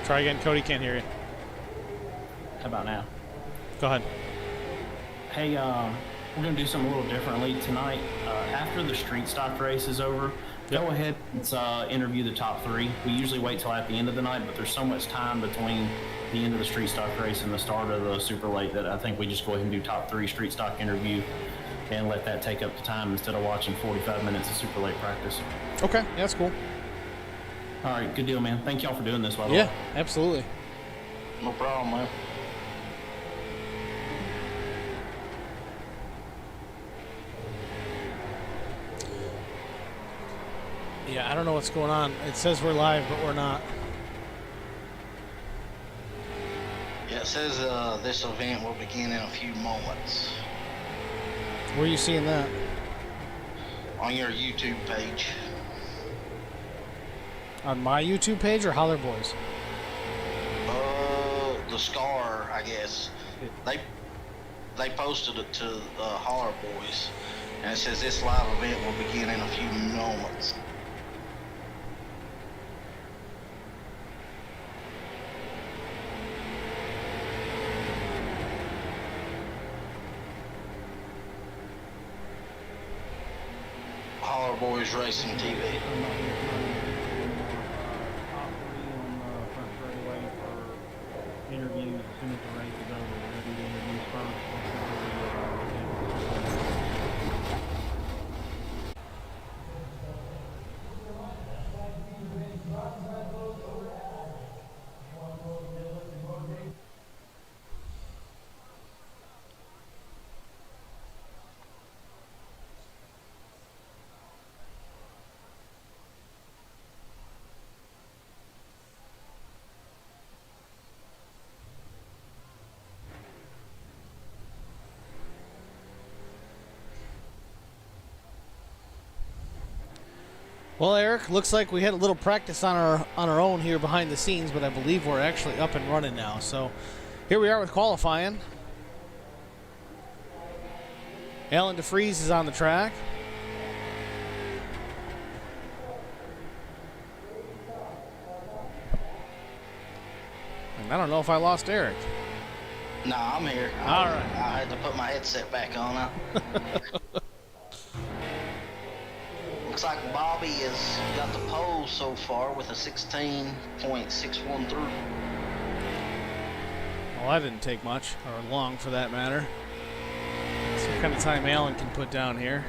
Try again, Cody. Can't hear you. How about now? Go ahead. Hey, we're going to do something a little differently tonight. After the street stock race is over, go ahead and interview the top 3. We usually wait till at the end of the night, but there's so much time between the end of the street stock race and the start of the super late that I think we just go ahead and do top 3 street stock interview and let that take up the time instead of watching 45 minutes of super late practice. Okay, yeah, that's cool. All right, good deal, man. Thank y'all for doing this, by the way. Yeah, absolutely. No problem, man. Yeah, I don't know what's going on. It says we're live, but we're not. Yeah, it says this event will begin in a few moments. Where are you seeing that? On your YouTube page. On my YouTube page or Holler Boys? The Scar, I guess. They posted it to Holler Boys, and it says this live event will begin in a few moments. Holler Boys Racing TV. Interviews as soon as the race is over. We're going to do the interviews first. Well, Eric, looks like we had a little practice on our own here behind the scenes, but I believe we're actually up and running now. So here we are with qualifying. Alan DeFries is on the track. And I don't know if I lost Eric. Nah, I'm here. All right. I had to put my headset back on. Looks like Bobby has got the pole so far with a 16.613. Well, that didn't take much, or long for that matter. Let's see what kind of time Alan can put down here.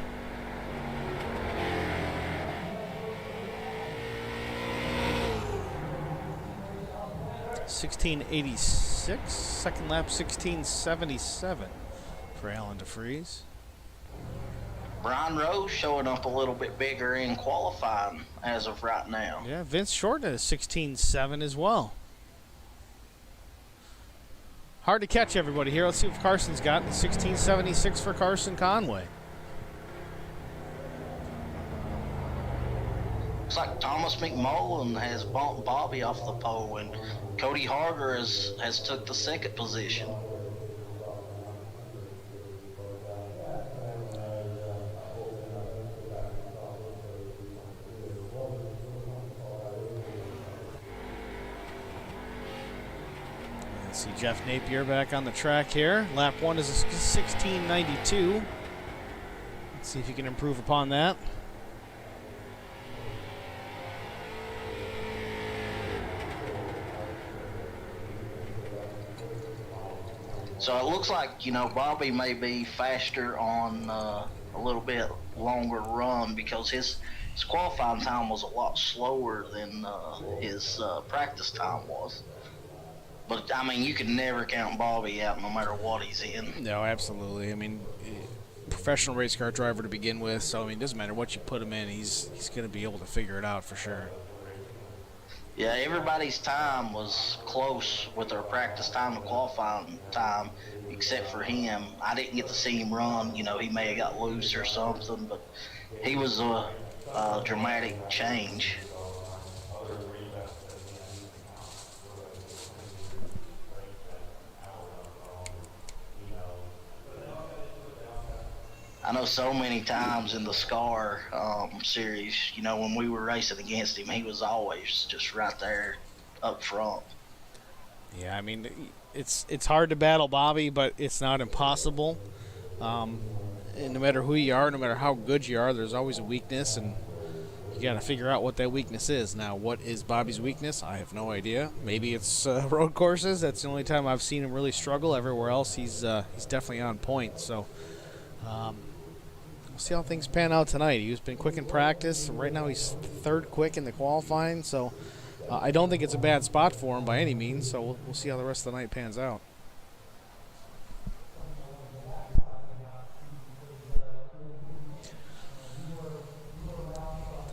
$16.86. Second lap, 16.77 for Alan DeFries. Brian Rose showing up a little bit bigger in qualifying as of right now. Yeah, Vince Short at a 16.7 as well. Hard to catch everybody here. Let's see what Carson's got. 16.76 for Carson Conway. Looks like Thomas McMullen has bumped Bobby off the pole, and Cody Harger has took the second position. Let's see Jeff Napier back on the track here. Lap 1 is a 16.92. Let's see if he can improve upon that. So it looks like, Bobby may be faster on a little bit longer run because his qualifying time was a lot slower than his practice time was. But, I mean, you can never count Bobby out no matter what he's in. No, absolutely. I mean, professional race car driver to begin with, so, I mean, it doesn't matter what you put him in, he's going to be able to figure it out for sure. Yeah, everybody's time was close with their practice time and qualifying time, except for him. I didn't get to see him run. He may have got loose or something, but he was a dramatic change. I know so many times in the SCAR series, when we were racing against him, he was always just right there up front. Yeah, I mean, it's hard to battle Bobby, but it's not impossible. And no matter who you are, no matter how good you are, there's always a weakness, and you got to figure out what that weakness is. Now, what is Bobby's weakness? I have no idea. Maybe it's road courses. That's the only time I've seen him really struggle. Everywhere else, he's definitely on point. So we'll see how things pan out tonight. He's been quick in practice. Right now, he's third quick in the qualifying. So I don't think it's a bad spot for him by any means. So we'll see how the rest of the night pans out.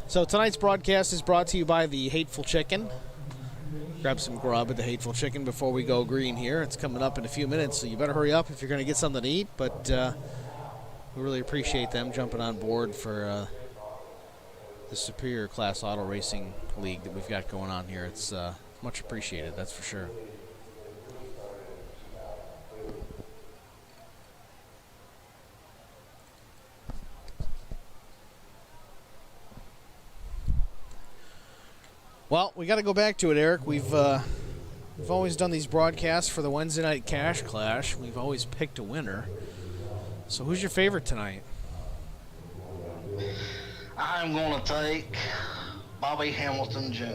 So tonight's broadcast is brought to you by the Hateful Chicken. Grab some grub at the Hateful Chicken before we go green here. It's coming up in a few minutes, so you better hurry up if you're going to get something to eat. But we really appreciate them jumping on board for the Superior Class Auto Racing League that we've got going on here. It's much appreciated, that's for sure. Well, we got to go back to it, Eric. We've always done these broadcasts for the Wednesday Night Cash Clash. We've always picked a winner. So who's your favorite tonight? I'm going to take Bobby Hamilton Jr.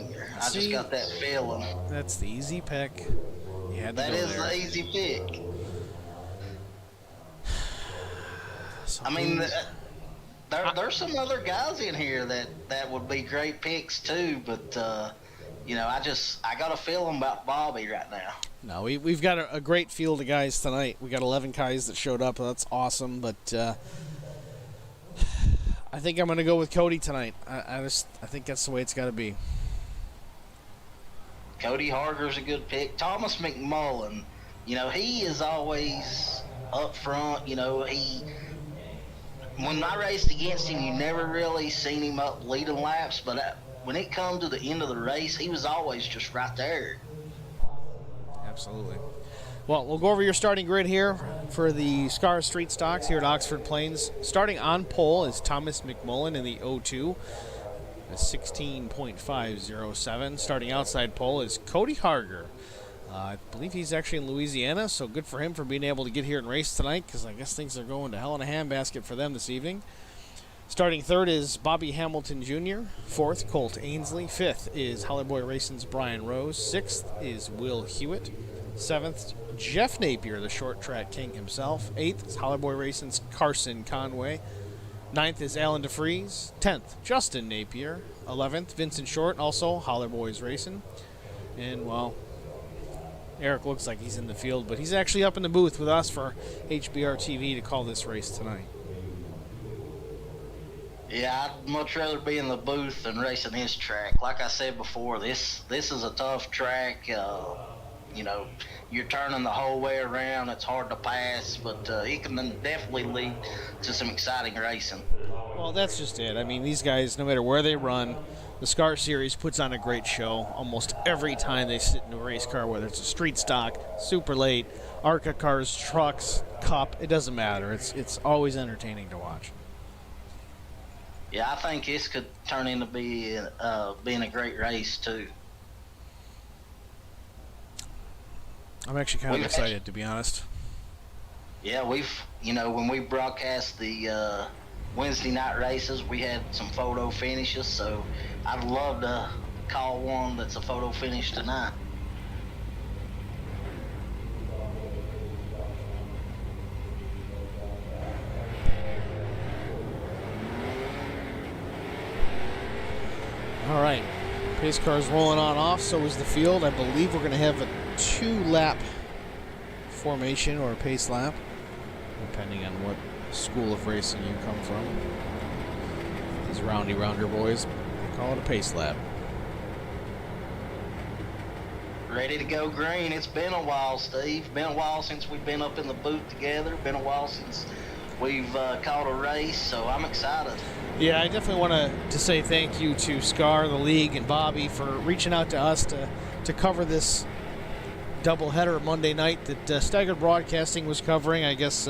I just got that feeling. That's the easy pick. You had to that go is there. the easy pick. So I mean, there's some other guys in here that would be great picks too, but I got a feeling about Bobby right now. No, we've got a great field of guys tonight. We got 11 guys that showed up. That's awesome, but I think I'm going to go with Cody tonight. I think that's the way it's got to be. Cody Harger's a good pick. Thomas McMullen, he is always up front. When I raced against him, you never really seen him up leading laps, but when it come to the end of the race, he was always just right there. Absolutely. Well, we'll go over your starting grid here for the Scar Street Stocks here at Oxford Plains. Starting on pole is Thomas McMullen in the 02, a 16.507. Starting outside pole is Cody Harger. I believe he's actually in Louisiana, so good for him for being able to get here and race tonight, because I guess things are going to hell in a handbasket for them this evening. Starting third is Bobby Hamilton Jr. Fourth, Colt Ainsley. Fifth is Hollyboy Racing's Brian Rose. Sixth is Will Hewitt. Seventh, Jeff Napier, the short track king himself. Eighth is Hollyboy Racing's Carson Conway. Ninth is Alan DeFries. 10th, Justin Napier. 11th, Vincent Short, also Hollyboys Racing. And, well, Eric looks like he's in the field, but he's actually up in the booth with us for HBR TV to call this race tonight. Yeah, I'd much rather be in the booth than racing his track. Like I said before, this is a tough track. You're turning the whole way around. It's hard to pass, but it can definitely lead to some exciting racing. Well, that's just it. I mean, these guys, no matter where they run, the SCAR Series puts on a great show almost every time they sit in a race car, whether it's a street stock, super late, ARCA cars, trucks, cup. It doesn't matter. It's always entertaining to watch. Yeah, I think this could turn into being a great race too. I'm actually kind of excited, to be honest. Yeah, when we broadcast the Wednesday night races, we had some photo finishes, so I'd love to call one that's a photo finish tonight. All right, pace car's rolling on off, so is the field. I believe we're going to have a 2-lap formation or a pace lap, depending on what school of racing you come from. These roundy rounder boys, they call it a pace lap. Ready to go green. It's been a while, Steve. Been a while since we've been up in the booth together. Been a while since we've caught a race, so I'm excited. Yeah, I definitely want to say thank you to SCAR, the league, and Bobby for reaching out to us to cover this doubleheader Monday night that Staggered Broadcasting was covering. I guess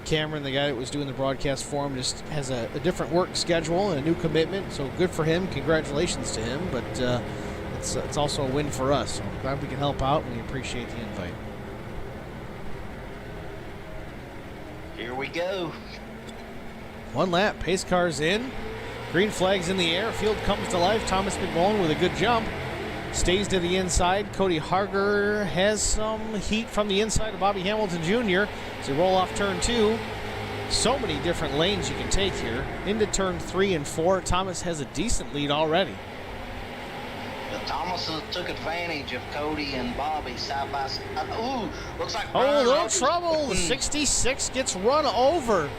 Cameron, the guy that was doing the broadcast for him, just has a different work schedule and a new commitment, so good for him. Congratulations to him. But at it's also a win for us. So I'm glad we can help out, and we appreciate the invite. Here we go. One lap, pace car's in. Green flag's in the air. Field comes to life. Thomas McMullen with a good jump. Stays to the inside. Cody Harger has some heat from the inside of Bobby Hamilton Jr. as they roll off turn 2. So many different lanes you can take here. Into turn 3 and 4. Thomas has a decent lead already. Thomas took advantage of Cody and Bobby side by side. Ooh, looks like Oh, Brian little Rogers- trouble. The 66 gets run over.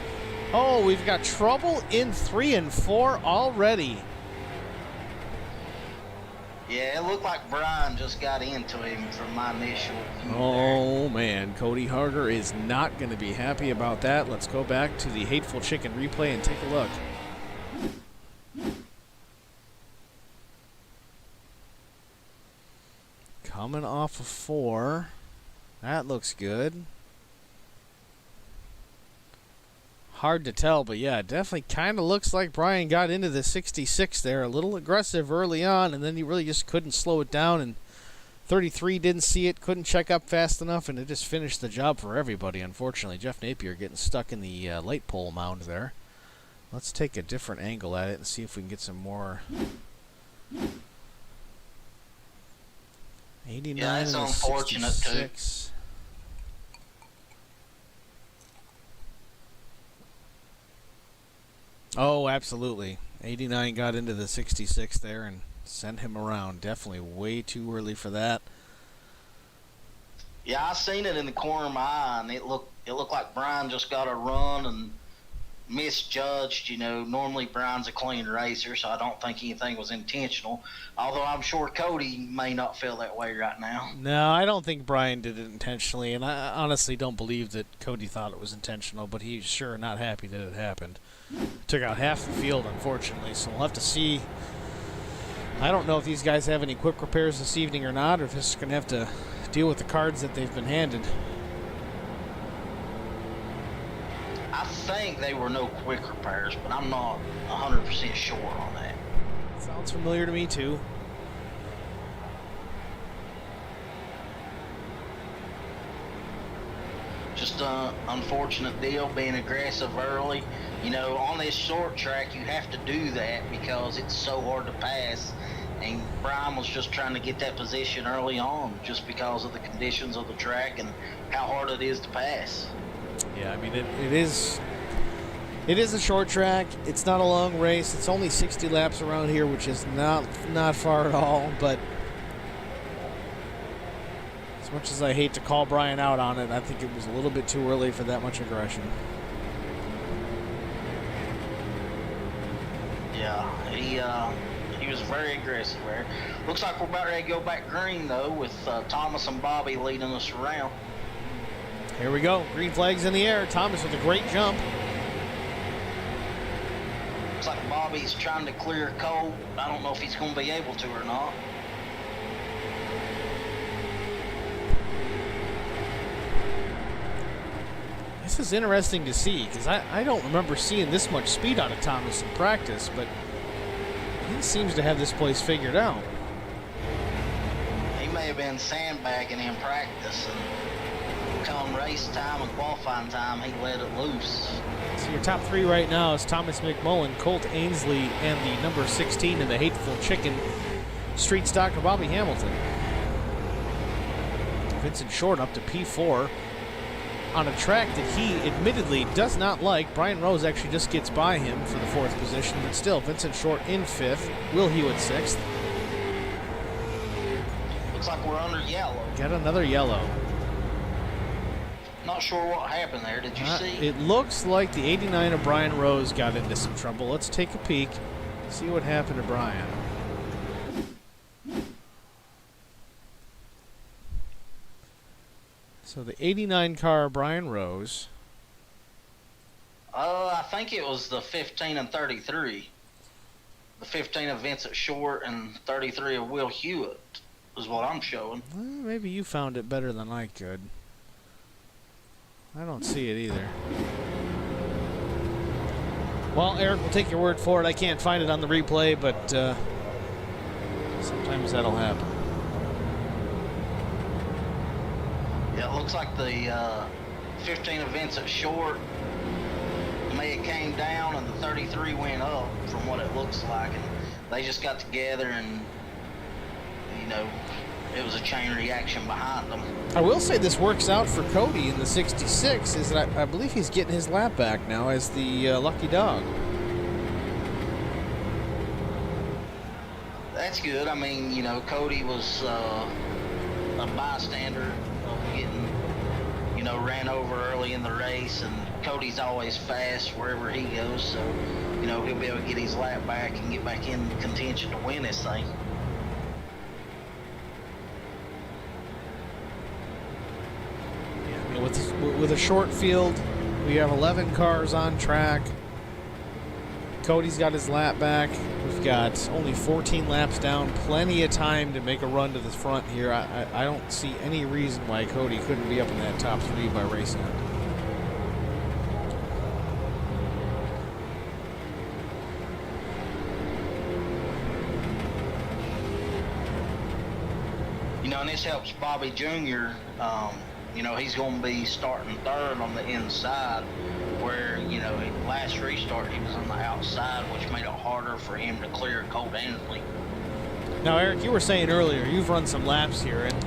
Oh, we've got trouble in 3 and 4 already. Yeah, it looked like Brian just got into him from my initial view there. Oh, man. Cody Harger is not going to be happy about that. Let's go back to the Hateful Chicken replay and take a look. Coming off of 4. That looks good. Hard to tell, but yeah, it definitely kind of looks like Brian got into the 66 there. A little aggressive early on, and then he really just couldn't slow it down. And 33 didn't see it, couldn't check up fast enough, and it just finished the job for everybody, unfortunately. Jeff Napier getting stuck in the light pole mound there. Let's take a different angle at it and see if we can get some more. 89 Yeah, that's and a unfortunate, too. 66. Oh, absolutely. 89 got into the 66 there and sent him around. Definitely way too early for that. Yeah, I seen it in the corner of my eye, and it looked like Brian just got a run and misjudged. You know, normally Brian's a clean racer, so I don't think anything was intentional. Although I'm sure Cody may not feel that way right now. No, I don't think Brian did it intentionally, and I honestly don't believe that Cody thought it was intentional, but he's sure not happy that it happened. Took out half the field, unfortunately, so we'll have to see. I don't know if these guys have any quick repairs this evening or not, or if this is going to have to deal with the cards that they've been handed. I think they were no quick repairs, but I'm not 100% sure on that. Sounds familiar to me, too. Just an unfortunate deal, being aggressive early. You know, on this short track, you have to do that because it's so hard to pass. And Brian was just trying to get that position early on just because of the conditions of the track and how hard it is to pass. Yeah, I mean, it is a short track. It's not a long race. It's only 60 laps around here, which is not far at all. But as much as I hate to call Brian out on it, I think it was a little bit too early for that much aggression. Yeah, he was very aggressive there. Looks like we're about ready to go back green, though, with Thomas and Bobby leading us around. Here we go. Green flag's in the air. Thomas with a great jump. Looks like Bobby's trying to clear Cole. I don't know if he's going to be able to or not. This is interesting to see because I don't remember seeing this much speed out of Thomas in practice, but he seems to have this place figured out. He may have been sandbagging in practice, and come race time and qualifying time, he let it loose. So your top 3 right now is Thomas McMullen, Colt Ainsley, and the number 16 in the Hateful Chicken street stock of Bobby Hamilton. Vincent Short up to P4 on a track that he admittedly does not like. Brian Rose actually just gets by him for the 4th position, but still, Vincent Short in 5th, Will Hewitt 6th. Looks like we're under yellow. Got another yellow. Not sure what happened there. Did you see? It looks like the 89 of Brian Rose got into some trouble. Let's take a peek, see what happened to Brian. So the 89 car, Brian Rose. I think it was the 15 and 33. The 15 of Vincent Short and 33 of Will Hewitt is what I'm showing. Well, maybe you found it better than I could. I don't see it either. Well, Eric, we'll take your word for it. I can't find it on the replay, but Sometimes that'll happen. Yeah, it looks like the 15 events at short may have came down and the 33 went up from what it looks like, and they just got together and, you know, it was a chain reaction behind them. I will say this works out for Cody in the 66, is that I believe he's getting his lap back now as the lucky dog. That's good. I mean, you know, Cody was a bystander of getting, you know, ran over early in the race, and Cody's always fast wherever he goes, so, you know, he'll be able to get his lap back and get back in contention to win this thing. Yeah, with a short field, we have 11 cars on track. Cody's got his lap back. We've got only 14 laps down. Plenty of time to make a run to the front here. I don't see any reason why Cody couldn't be up in that top 3 by race end. You know, and this helps Bobby Jr. You know, he's going to be starting third on the inside, where, you know, last restart he was on the outside, which made it harder for him to clear Colt Ansley. Now, Eric, you were saying earlier you've run some laps here, and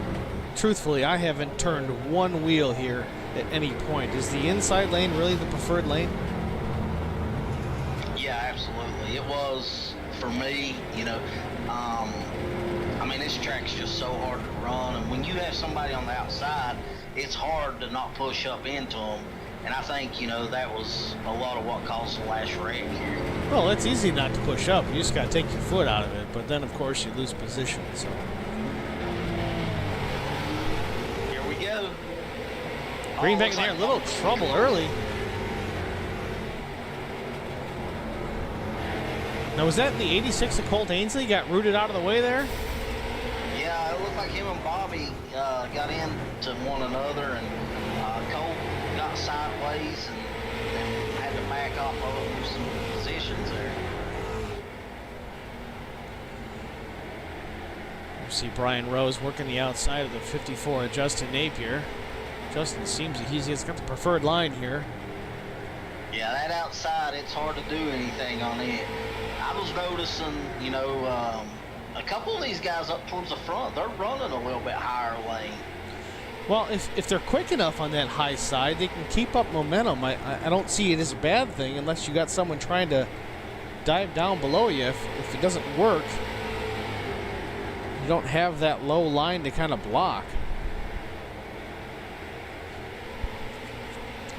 truthfully, I haven't turned one wheel here at any point. Is the inside lane really the preferred lane? Yeah, absolutely. It was for me, you know. I mean, this track's just so hard to run, and when you have somebody on the outside, it's hard to not push up into them. And I think, you know, that was a lot of what caused the last wreck here. Well, it's easy not to push up. You just got to take your foot out of it. But then, of course, you lose position. So here we go. Green back in there, a little trouble early. Now, was that in the 86 that Colt Ansley got rooted out of the way there? Yeah, it looked like him and Bobby got into one another, and Colt got sideways and had to back off of some positions there. You see Brian Rose working the outside of the 54 of Justin Napier. Justin seems that he's got the preferred line here. Yeah, that outside, it's hard to do anything on it. I was noticing, you know, a couple of these guys up towards the front, they're running a little bit higher lane. Well, if they're quick enough on that high side, they can keep up momentum. I don't see it as a bad thing unless you got someone trying to dive down below you. If it doesn't work, you don't have that low line to kind of block.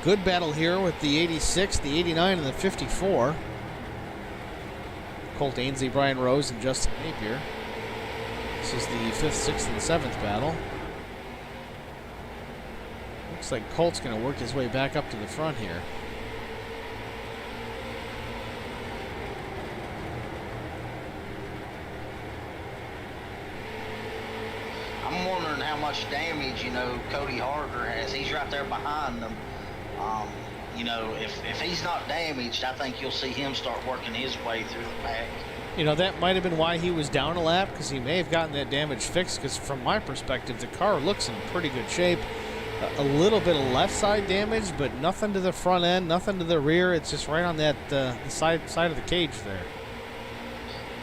Good battle here with the 86, the 89, and the 54. Colt Ansley, Brian Rose, and Justin Napier. This is the 5th, 6th, and 7th battle. Looks like Colt's going to work his way back up to the front here. I'm wondering how much damage, you know, Cody Harger has. He's right there behind them. You know, if he's not damaged, I think you'll see him start working his way through the pack. You know, that might have been why he was down a lap, because he may have gotten that damage fixed, because from my perspective, the car looks in pretty good shape. A little bit of left side damage, but nothing to the front end, nothing to the rear. It's just right on that the side of the cage there.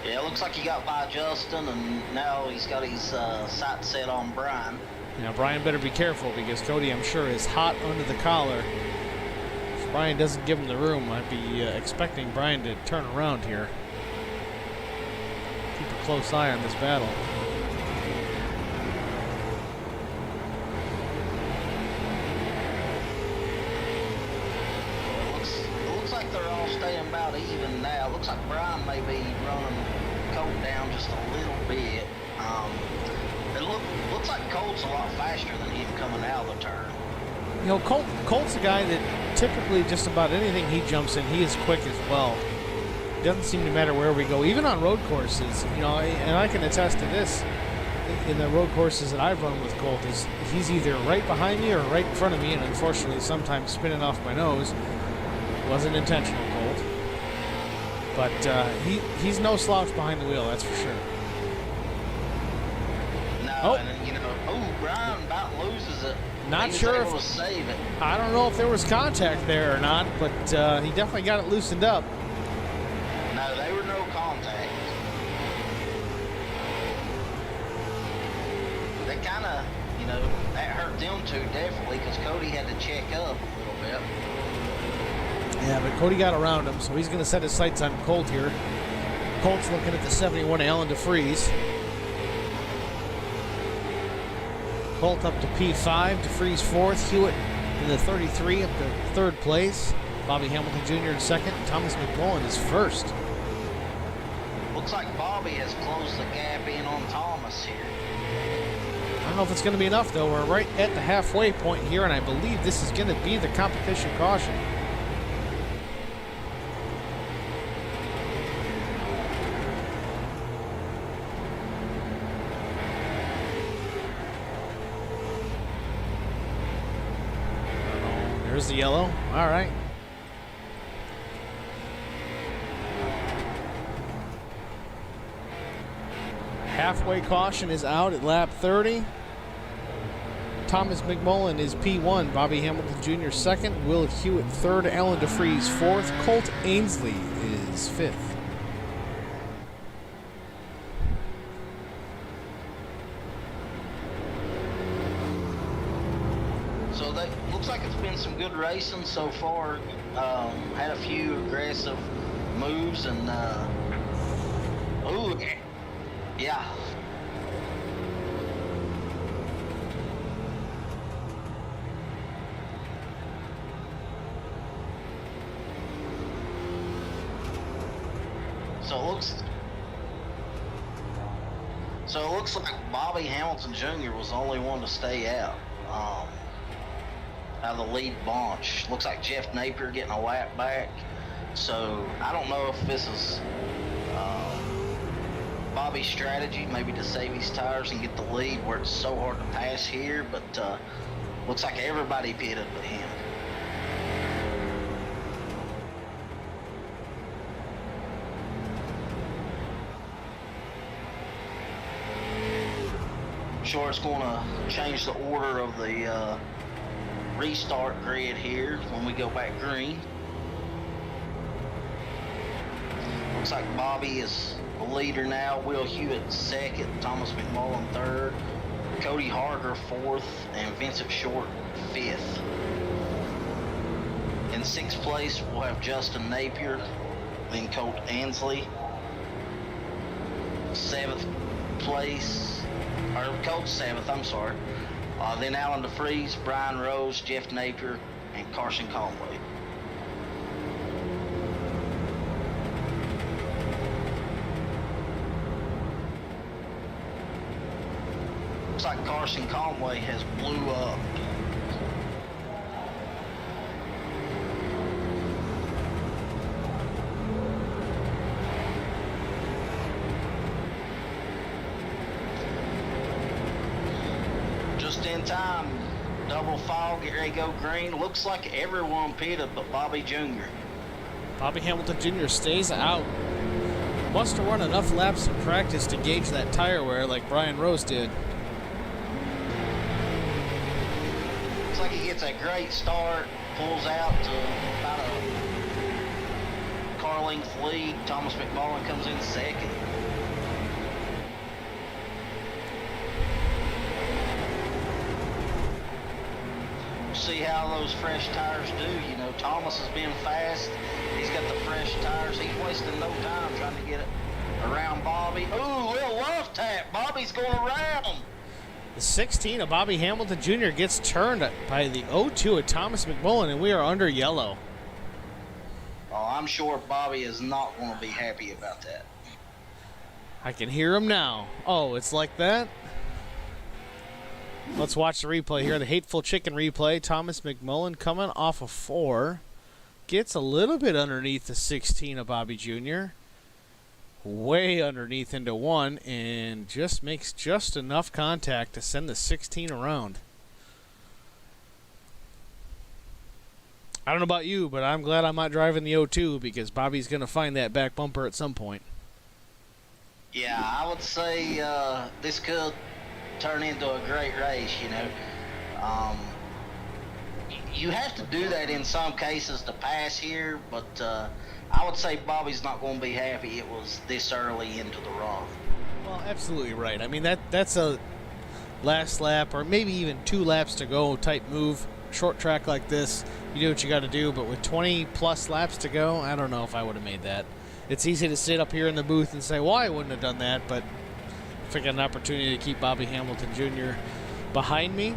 Yeah, it looks like he got by Justin, and now he's got his sight set on Brian. Now, Brian better be careful, because Cody, I'm sure, is hot under the collar. If Brian doesn't give him the room, I'd be expecting Brian to turn around here. Keep a close eye on this battle. It looks like they're all staying about even now. It looks like Brian may be running Colt down just a little bit. It looks like Colt's a lot faster than him coming out of the turn. You know, Colt's a guy that typically just about anything he jumps in, he is quick as well. It doesn't seem to matter where we go, even on road courses. You know, and I can attest to this in the road courses that I've run with Colt, is he's either right behind me or right in front of me, and unfortunately sometimes spinning off my nose. Wasn't intentional, Colt. But he's no slouch behind the wheel, that's for sure. Oh. And, you know, Brian about loses it. Not He sure was able if- to save it. I don't know if there was contact there or not, but he definitely got it loosened up. No, they were no contact. They kind of, you know, that hurt them two definitely because Cody had to check up a little bit. Yeah, but Cody got around him, so he's going to set his sights on Colt here. Colt's looking at the 71 Alan DeFries. Colt up to P5, DeFries fourth, Hewitt in the 33 up to third place. Bobby Hamilton Jr. in second, Thomas McMullen is first. Looks like Bobby has closed the gap in on Thomas here. I don't know if it's going to be enough, though. We're right at the halfway point here, and I believe this is going to be the competition caution. There's the yellow. All right. Halfway caution is out at lap 30. Thomas McMullen is P1. Bobby Hamilton Jr. second. Will Hewitt third. Alan DeFries fourth. Colt Ainsley is fifth. So that looks like it's been some good racing so far. Had a few aggressive moves and yeah. So it looks like Bobby Hamilton Jr. was the only one to stay out. Out of the lead bunch. Looks like Jeff Napier getting a lap back. So I don't know if this is Bobby's strategy, maybe to save his tires and get the lead where it's so hard to pass here, but looks like everybody pitted but him. I'm sure it's going to change the order of the restart grid here when we go back green. Looks like Bobby is the leader now. Will Hewitt second, Thomas McMullen third, Cody Harger fourth, and Vincent Short fifth. In sixth place, we'll have Justin Napier, then Colt Ainsley. Seventh place, or Colt seventh, I'm sorry. Then Alan DeFries, Brian Rose, Jeff Napier, and Carson Conway. Looks like Carson Conway has blew up. Just in time, double fog, here they go green. Looks like everyone pitted but Bobby Jr. Bobby Hamilton Jr. stays out. Must have run enough laps in practice to gauge that tire wear like Brian Rose did. Looks like he gets a great start, pulls out to about a car length lead. Thomas McMullen comes in second. See how those fresh tires do. You know, Thomas has been fast. He's got the fresh tires. He's wasting no time trying to get it around Bobby. Ooh, little love tap. Bobby's going around. The 16 of Bobby Hamilton Jr. gets turned by the 02 of Thomas McMullen, and we are under yellow. Oh, I'm sure Bobby is not going to be happy about that. I can hear him now. Oh, it's like that? Let's watch the replay here. The Hateful Chicken replay. Thomas McMullen coming off of 4. Gets a little bit underneath the 16 of Bobby Jr. Way underneath into 1. And just makes just enough contact to send the 16 around. I don't know about you, but I'm glad I'm not driving the 02 because Bobby's going to find that back bumper at some point. Yeah, I would say this could turn into a great race, you know. You have to do that in some cases to pass here, but I would say Bobby's not going to be happy it was this early into the run. Well, absolutely right. I mean, that's a last lap or maybe even 2 laps to go type move. Short track like this, you do what you got to do, but with 20 plus laps to go, I don't know if I would have made that. It's easy to sit up here in the booth and say, well, I wouldn't have done that, but if I got an opportunity to keep Bobby Hamilton Jr. behind me,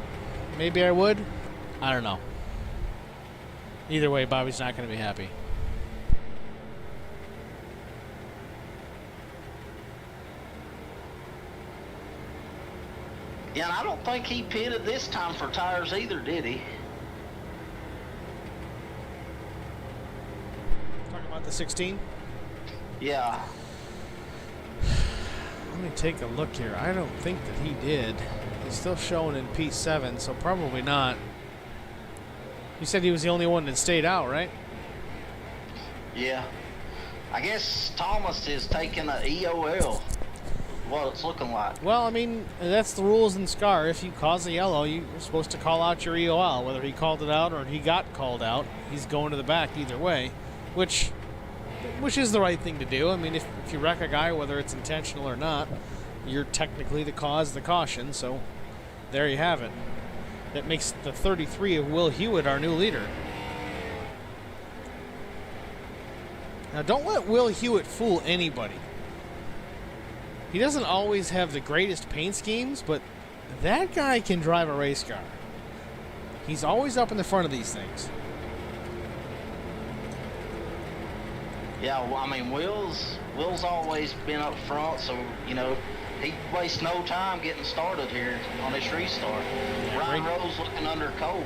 maybe I would. I don't know. Either way, Bobby's not going to be happy. Yeah, and I don't think he pitted this time for tires either, did he? Talking about the 16? Yeah. Let me take a look here. I don't think that he did. He's still showing in P7, so probably not. You said he was the only one that stayed out, right? Yeah. I guess Thomas is taking a EOL. What it's looking like. Well, I mean, that's the rules in SCAR. If you cause a yellow, you're supposed to call out your EOL. Whether he called it out or he got called out, he's going to the back either way, which is the right thing to do. I mean, if you wreck a guy, whether it's intentional or not, you're technically the cause of the caution, so there you have it. That makes the 33 of Will Hewitt our new leader. Now, don't let Will Hewitt fool anybody. He doesn't always have the greatest paint schemes, but that guy can drive a race car. He's always up in the front of these things. Yeah, well, I mean, Will's always been up front, so, you know, he wastes no time getting started here on this restart. Yeah, Brian Rose looking under cold.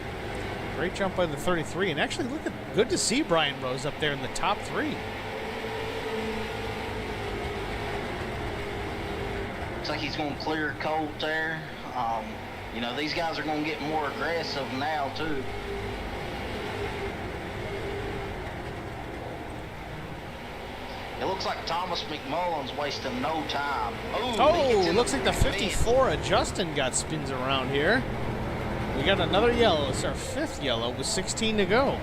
Great jump by the 33, and actually good to see Brian Rose up there in the top 3. Looks like he's going to clear Colt there. You know, these guys are going to get more aggressive now, too. It looks like Thomas McMullen's wasting no time. Oh, looks like the 54 of Justin got spins around here. We got another yellow. It's our 5th yellow with 16 to go.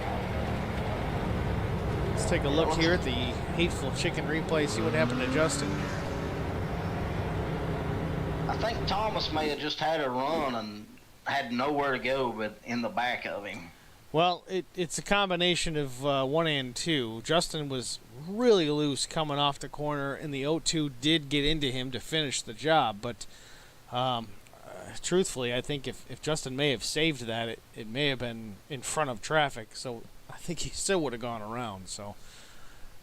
Let's take a look here at the Hateful Chicken replay, see what happened to Justin. I think Thomas may have just had a run and had nowhere to go but in the back of him. Well, it's a combination of 1 and 2. Justin was really loose coming off the corner, and the 0-2 did get into him to finish the job. But truthfully, I think if Justin may have saved that, it may have been in front of traffic. So I think he still would have gone around. So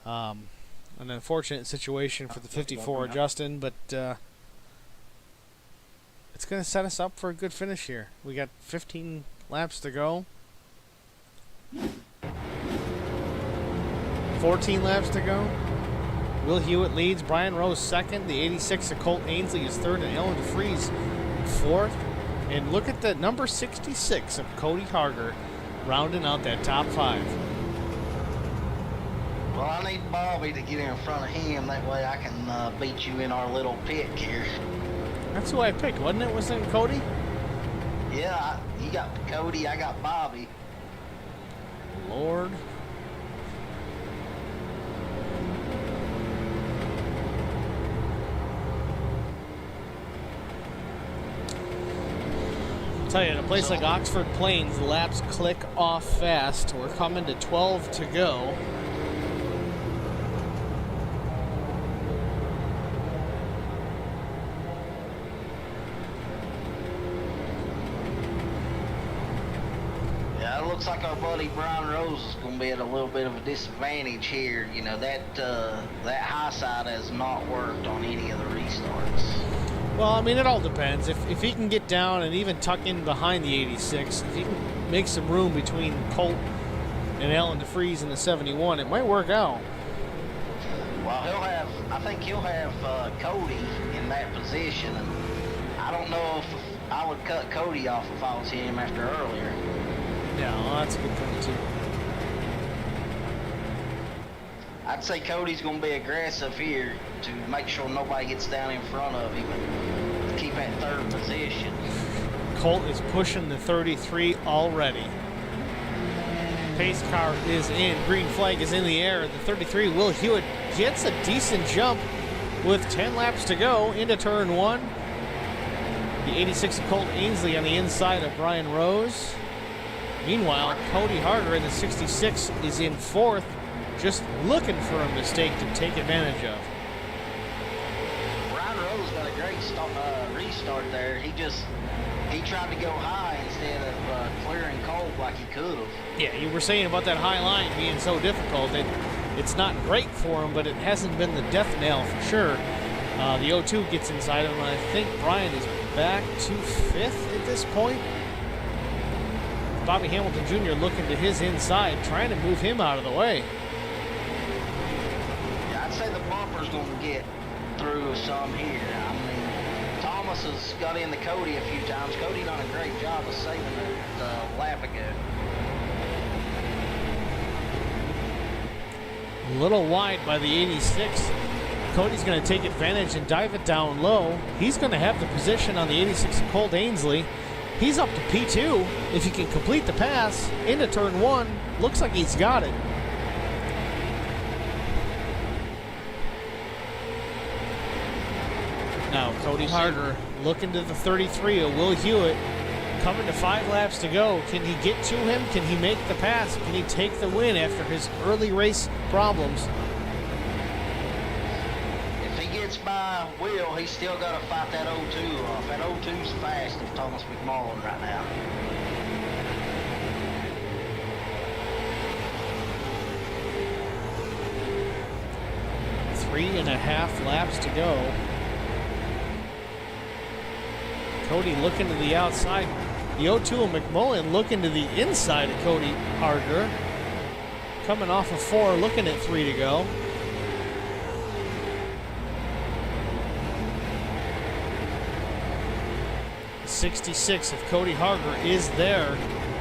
an unfortunate situation for the 54 Justin, but it's going to set us up for a good finish here. We got 15 laps to go. 14 laps to go. Will Hewitt leads. Brian Rose second. The 86 of Colt Ainsley is third, and Ellen DeFries fourth. And look at the number 66 of Cody Harger rounding out that top 5. Well, I need Bobby to get in front of him. That way I can beat you in our little pit here. That's who I picked, wasn't it? Wasn't it Cody? Yeah, you got Cody, I got Bobby. Lord. I'll tell you, in a place like Oxford Plains, the laps click off fast. We're coming to 12 to go. Looks like our buddy Brian Rose is going to be at a little bit of a disadvantage here. You know, that high side has not worked on any of the restarts. Well, I mean, it all depends. If he can get down and even tuck in behind the 86, if he can make some room between Colt and Alan DeFries in the 71, it might work out. Well, I think he'll have Cody in that position, and I don't know if I would cut Cody off if I was him after earlier. Yeah, well, that's a good point, too. I'd say Cody's going to be aggressive here to make sure nobody gets down in front of him. keep at third position. Colt is pushing the 33 already. Pace car is in. Green flag is in the air. The 33, Will Hewitt, gets a decent jump with 10 laps to go into turn 1. The 86 of Colt Ainsley on the inside of Brian Rose. Meanwhile, Cody Harder in the 66 is in 4th, just looking for a mistake to take advantage of. Brian Rose got a great restart there. He tried to go high instead of clearing Colt like he could have. Yeah, you were saying about that high line being so difficult. It's not great for him, but it hasn't been the death knell for sure. The 02 gets inside of him, and I think Brian is back to 5th at this point. Bobby Hamilton Jr. looking to his inside, trying to move him out of the way. Yeah, I'd say the bumper's going to get through some here. I mean, Thomas has got into Cody a few times. Cody done a great job of saving it a lap ago. A little wide by the 86. Cody's going to take advantage and dive it down low. He's going to have the position on the 86 of Colt Ainsley. He's up to P2 if he can complete the pass into turn 1. Looks like he's got it. Now Cody Harder looking to the 33 of Will Hewitt. Coming to 5 laps to go. Can he get to him? Can he make the pass? Can he take the win after his early race problems? If he gets by Will, he's still got to fight that 02 off. That 02's fast of Thomas McMullen right now. Three and a half laps to go. Cody looking to the outside. The 02 of McMullen looking to the inside of Cody Harder. Coming off of 4, looking at 3 to go. The 66 of Cody Harder is there.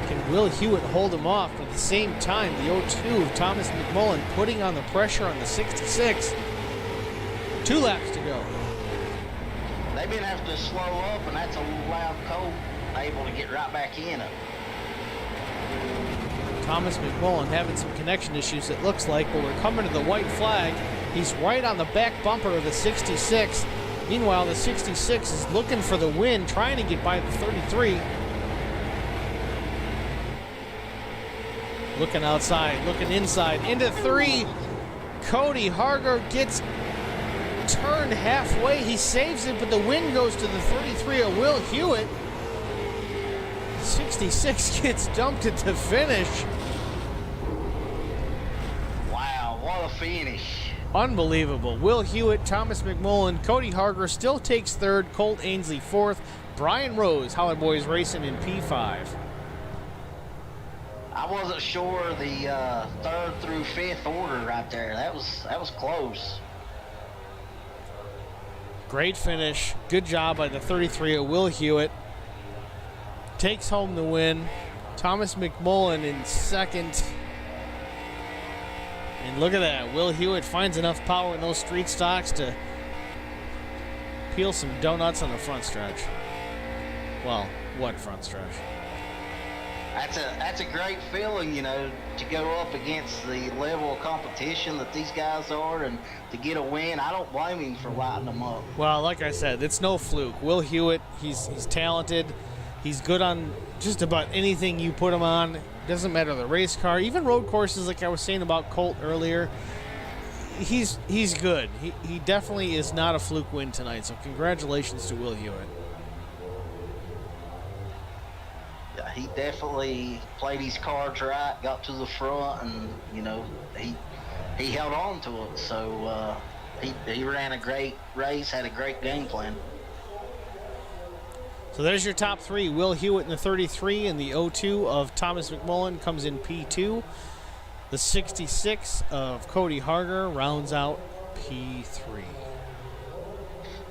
Can Will Hewitt hold him off? But at the same time, the 02 of Thomas McMullen putting on the pressure on the 66. 2 laps to go. They've been having to slow up, and that's allowed Colt able to get right back in it. Thomas McMullen having some connection issues, it looks like, but we're coming to the white flag. He's right on the back bumper of the 66. Meanwhile, the 66 is looking for the win, trying to get by the 33. Looking outside, looking inside, into 3. Cody Harger gets turned halfway. He saves it, but the win goes to the 33 of Will Hewitt. 66 gets dumped at the finish. Wow, what a finish. Unbelievable. Will Hewitt, Thomas McMullen, Cody Harger still takes 3rd, Colt Ainsley 4th, Brian Rose, Holly Boys Racing in P5. I wasn't sure the 3rd through 5th order right there. That was close. Great finish. Good job by the 33 of Will Hewitt. Takes home the win. Thomas McMullen in 2nd. And look at that. Will Hewitt finds enough power in those street stocks to peel some donuts on the front stretch. Well, what front stretch? That's a great feeling, you know, to go up against the level of competition that these guys are and to get a win. I don't blame him for lighting them up. Well, like I said, it's no fluke. Will Hewitt, he's talented. He's good on just about anything you put him on. Doesn't matter the race car, even road courses, like I was saying about Colt earlier. He's good. He definitely is not a fluke win tonight. So congratulations to Will Hewitt. Yeah, he definitely played his cards right, got to the front, and you know he held on to it. So he ran a great race, had a great game plan. So there's your top 3. Will Hewitt in the 33 and the 02 of Thomas McMullen comes in P2. The 66 of Cody Harger rounds out P3.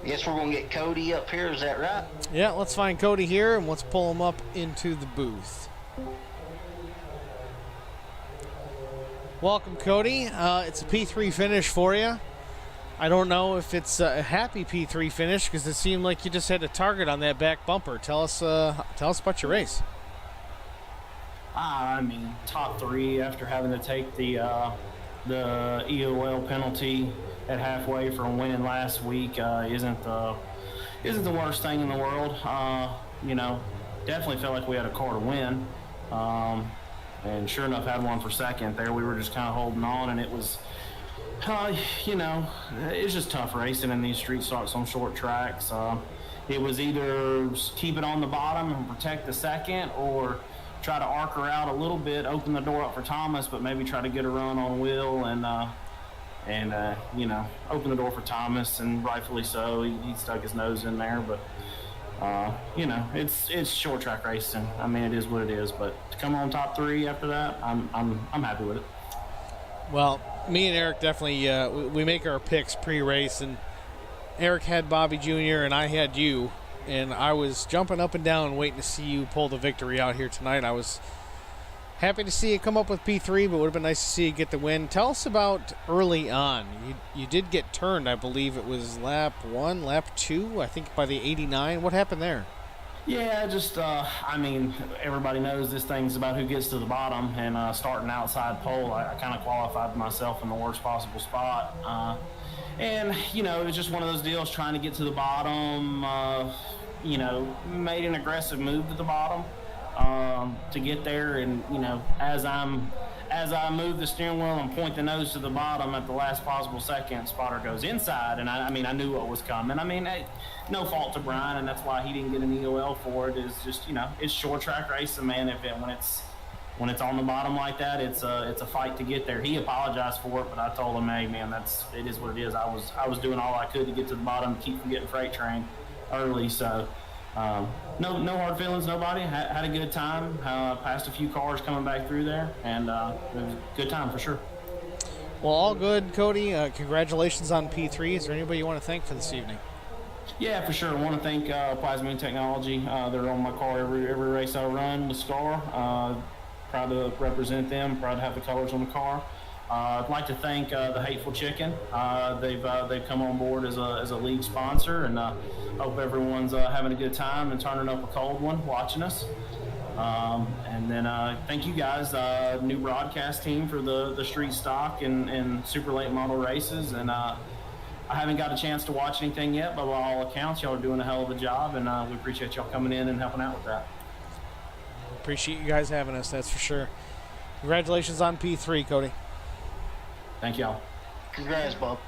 Guess we're going to get Cody up here, is that right? Yeah, let's find Cody here and let's pull him up into the booth. Welcome, Cody. It's a P3 finish for you. I don't know if it's a happy P3 finish because it seemed like you just had a target on that back bumper. Tell us about your race. I mean, top 3 after having to take the EOL penalty at halfway from winning last week isn't the worst thing in the world. You know, definitely felt like we had a car to win, and sure enough, had one for second there. We were just kind of holding on, and it was. You know, it's just tough racing in these street stocks on short tracks. It was either keep it on the bottom and protect the second, or try to arc her out a little bit, open the door up for Thomas, but maybe try to get a run on Will and you know, open the door for Thomas, and rightfully so. He stuck his nose in there, but you know, it's short track racing. I mean, it is what it is. But to come on top 3 after that, I'm happy with it. Well, me and Eric definitely we make our picks pre-race, and Eric had Bobby Jr. and I had you, and I was jumping up and down waiting to see you pull the victory out here tonight. I was happy to see you come up with P3, but would have been nice to see you get the win. Tell us about early on. You did get turned, I believe it was lap 1, lap 2, I think by the 89. What happened there? Yeah, just, I mean, everybody knows this thing's about who gets to the bottom, and starting outside pole, I kind of qualified myself in the worst possible spot. And, you know, it was just one of those deals trying to get to the bottom, you know, made an aggressive move to the bottom to get there. And, you know, as I move the steering wheel and point the nose to the bottom at the last possible second, spotter goes inside. And I mean, I knew what was coming. I mean, no fault to Brian, and that's why he didn't get an EOL for it. Is just, you know, it's short track racing, man. When it's on the bottom like that, it's a fight to get there. He apologized for it, but I told him, hey, man, it is what it is. I was doing all I could to get to the bottom, to keep from getting freight train early. So no hard feelings, nobody. Had a good time. Passed a few cars coming back through there, and it was a good time for sure. Well, all good, Cody. Congratulations on P3. Is there anybody you want to thank for this evening? Yeah, for sure. I want to thank Plasmine Technology. They're on my car every race I run with Scar. Proud to represent them. Proud to have the colors on the car. I'd like to thank the Hateful Chicken. They've come on board as a league sponsor, and hope everyone's having a good time and turning up a cold one watching us. And then thank you guys, new broadcast team for the street stock and super late model races. And I haven't got a chance to watch anything yet, but by all accounts, y'all are doing a hell of a job, and we appreciate y'all coming in and helping out with that. Appreciate you guys having us, that's for sure. Congratulations on P3, Cody. Thank y'all. Congrats, Bob.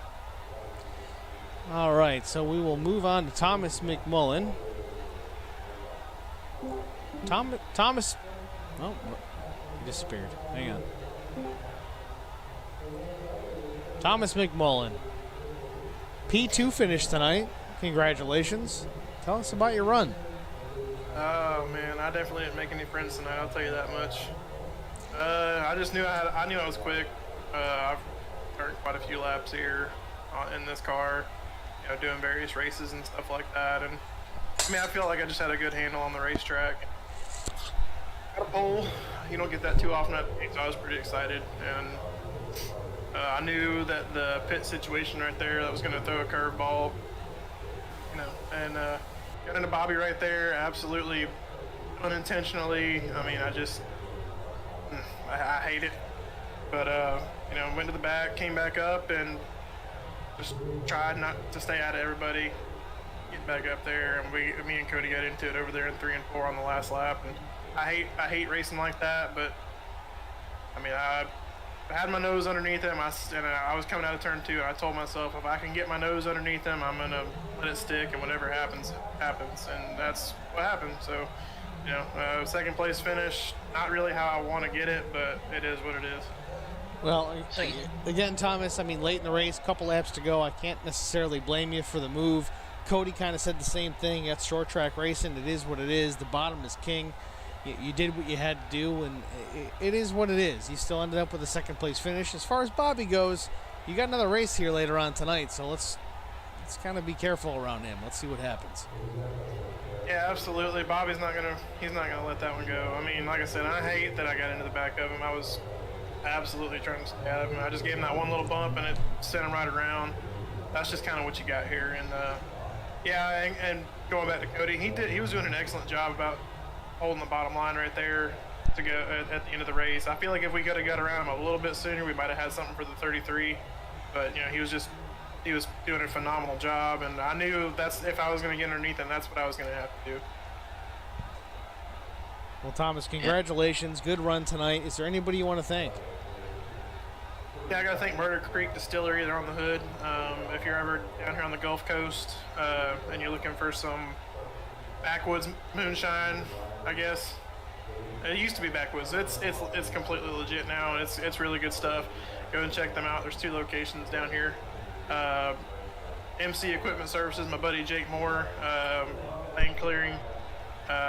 All right, so we will move on to Thomas McMullen. Thomas, oh, he disappeared. Hang on. Thomas McMullen. P2 finish tonight. Congratulations. Tell us about your run. Oh man, I definitely didn't make any friends tonight. I'll tell you that much. I just knew I knew I was quick. I've earned quite a few laps here in this car, you know, doing various races and stuff like that. And I mean, I feel like I just had a good handle on the racetrack. Got a pole. You don't get that too often, so I was pretty excited. And I knew that the pit situation right there, that was going to throw a curveball, you know, and got into Bobby right there, absolutely unintentionally. I mean, I hate it. But, you know, went to the back, came back up, and just tried not to stay out of everybody, get back up there. And me and Cody got into it over there in 3 and 4 on the last lap. And I hate racing like that, but, I mean, I had my nose underneath him, and I was coming out of turn 2, and I told myself, if I can get my nose underneath him, I'm going to let it stick, and whatever happens, happens. And that's what happened. So, you know, second place finish, not really how I want to get it, but it is what it is. Well, again, Thomas, I mean, late in the race, couple laps to go. I can't necessarily blame you for the move. Cody kind of said the same thing. That's short track racing. It is what it is. The bottom is king. You did what you had to do, and it is what it is. You still ended up with a second place finish. As far as Bobby goes, you got another race here later on tonight, so let's kind of be careful around him. Let's see what happens. Yeah, absolutely. Bobby's not gonna let that one go. I mean, like I said, I hate that I got into the back of him. I was absolutely trying to stay out of him. I just gave him that one little bump, and it sent him right around. that's just kind of what you got here. And yeah, and going back to Cody, he was doing an excellent job about holding the bottom line right there to go at the end of the race. I feel like if we could have got around him a little bit sooner, we might have had something for the 33. But you know, he was doing a phenomenal job, and I knew that's if I was going to get underneath him, that's what I was going to have to do. Well, Thomas, congratulations. Good run tonight. Is there anybody you want to thank? Yeah, I got to thank Murder Creek Distillery. They're on the hood. If you're ever down here on the Gulf Coast and you're looking for some backwoods moonshine, I guess. It used to be backwoods. It's completely legit now, and it's really good stuff. Go and check them out. There's 2 locations down here. MC Equipment Services, my buddy Jake Moore, lane clearing,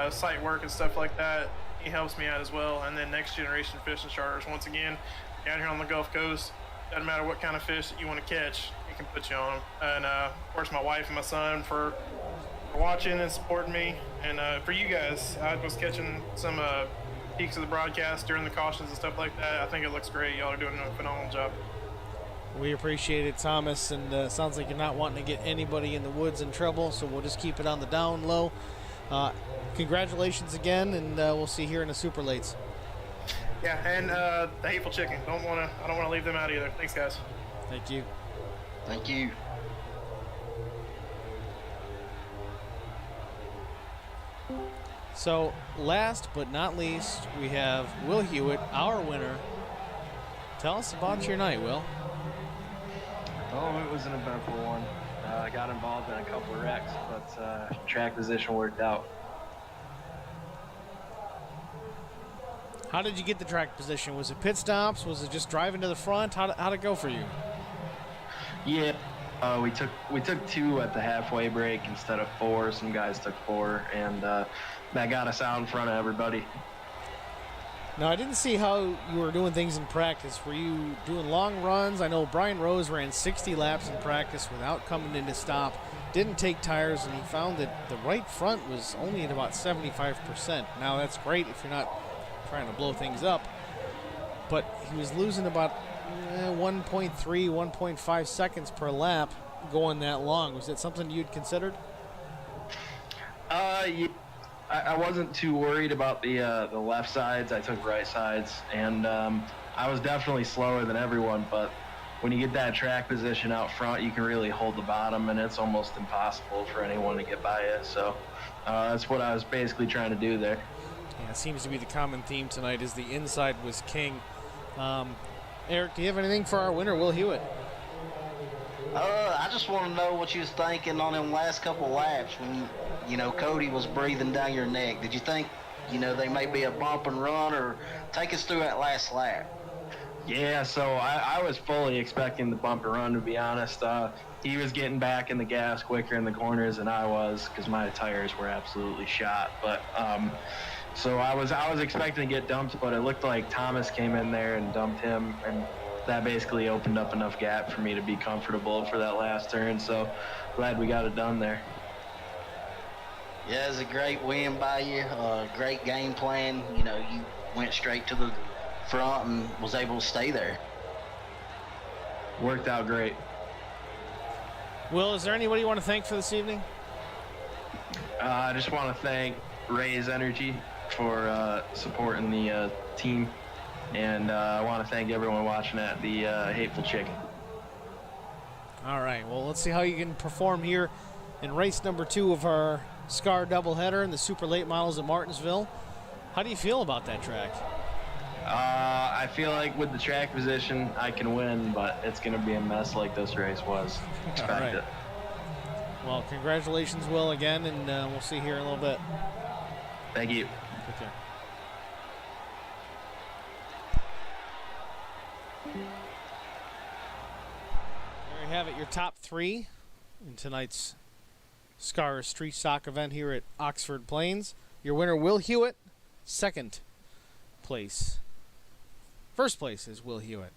site work and stuff like that. He helps me out as well. And then Next Generation Fishing Charters. Once again, down here on the Gulf Coast, doesn't matter what kind of fish that you want to catch, he can put you on them. And of course, my wife and my son for watching and supporting me. And for you guys, I was catching some peaks of the broadcast during the cautions and stuff like that. I think it looks great. Y'all are doing a phenomenal job. We appreciate it, Thomas, and sounds like you're not wanting to get anybody in the woods in trouble, so we'll just keep it on the down low. Congratulations again, and we'll see you here in the Super Lates. Yeah, and the Hateful Chicken. I don't want to leave them out either. Thanks, guys. Thank you. Thank you. So, last but not least, we have Will Hewitt, our winner. Tell us about your night, Will. Oh, it was an eventful one. I got involved in a couple of wrecks, but track position worked out. How did you get the track position? Was it pit stops? Was it just driving to the front? How'd it go for you? Yeah, we took 2 at the halfway break instead of 4. Some guys took 4, and that got us out in front of everybody. Now, I didn't see how you were doing things in practice. Were you doing long runs? I know Brian Rose ran 60 laps in practice without coming in to stop. Didn't take tires, and he found that the right front was only at about 75%. Now, that's great if you're not trying to blow things up. But he was losing about 1.3, 1.5 seconds per lap going that long. Was that something you'd considered? Yeah. I wasn't too worried about the left sides. I took right sides, and I was definitely slower than everyone, but when you get that track position out front, you can really hold the bottom, and it's almost impossible for anyone to get by you. So that's what I was basically trying to do there. Yeah, it seems to be the common theme tonight is the inside was king. Eric, do you have anything for our winner, Will Hewitt? I just want to know what you was thinking on them last couple laps when Cody was breathing down your neck. Did you think, they may be a bump and run, or take us through that last lap? Yeah, so I was fully expecting the bump and run, to be honest. He was getting back in the gas quicker in the corners than I was because my tires were absolutely shot. But so I was expecting to get dumped, but it looked like Thomas came in there and dumped him, and that basically opened up enough gap for me to be comfortable for that last turn. So glad we got it done there. Yeah, it was a great win by you. Great game plan. You went straight to the front and was able to stay there. Worked out great. Will, is there anybody you want to thank for this evening? I just want to thank Ray's Energy for supporting the team. And I want to thank everyone watching at the Hateful Chicken. All right, well, let's see how you can perform here in race number 2 of our SCAR doubleheader in the super late models at Martinsville. How do you feel about that track? I feel like with the track position, I can win, but it's going to be a mess like this race was. Expect it. Well, congratulations, Will, again, and we'll see you here in a little bit. Thank you. Take care. There you have it, your top 3 in tonight's SCAR Street Stock event here at Oxford Plains. Your winner, Will Hewitt, 2nd place. 1st place is Will Hewitt.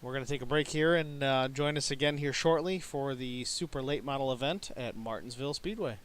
We're going to take a break here and join us again here shortly for the super late model event at Martinsville Speedway.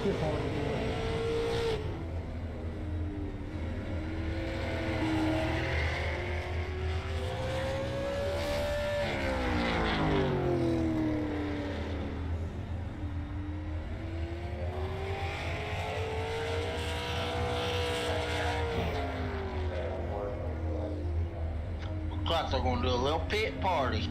Looks like they're gonna do a little pit party.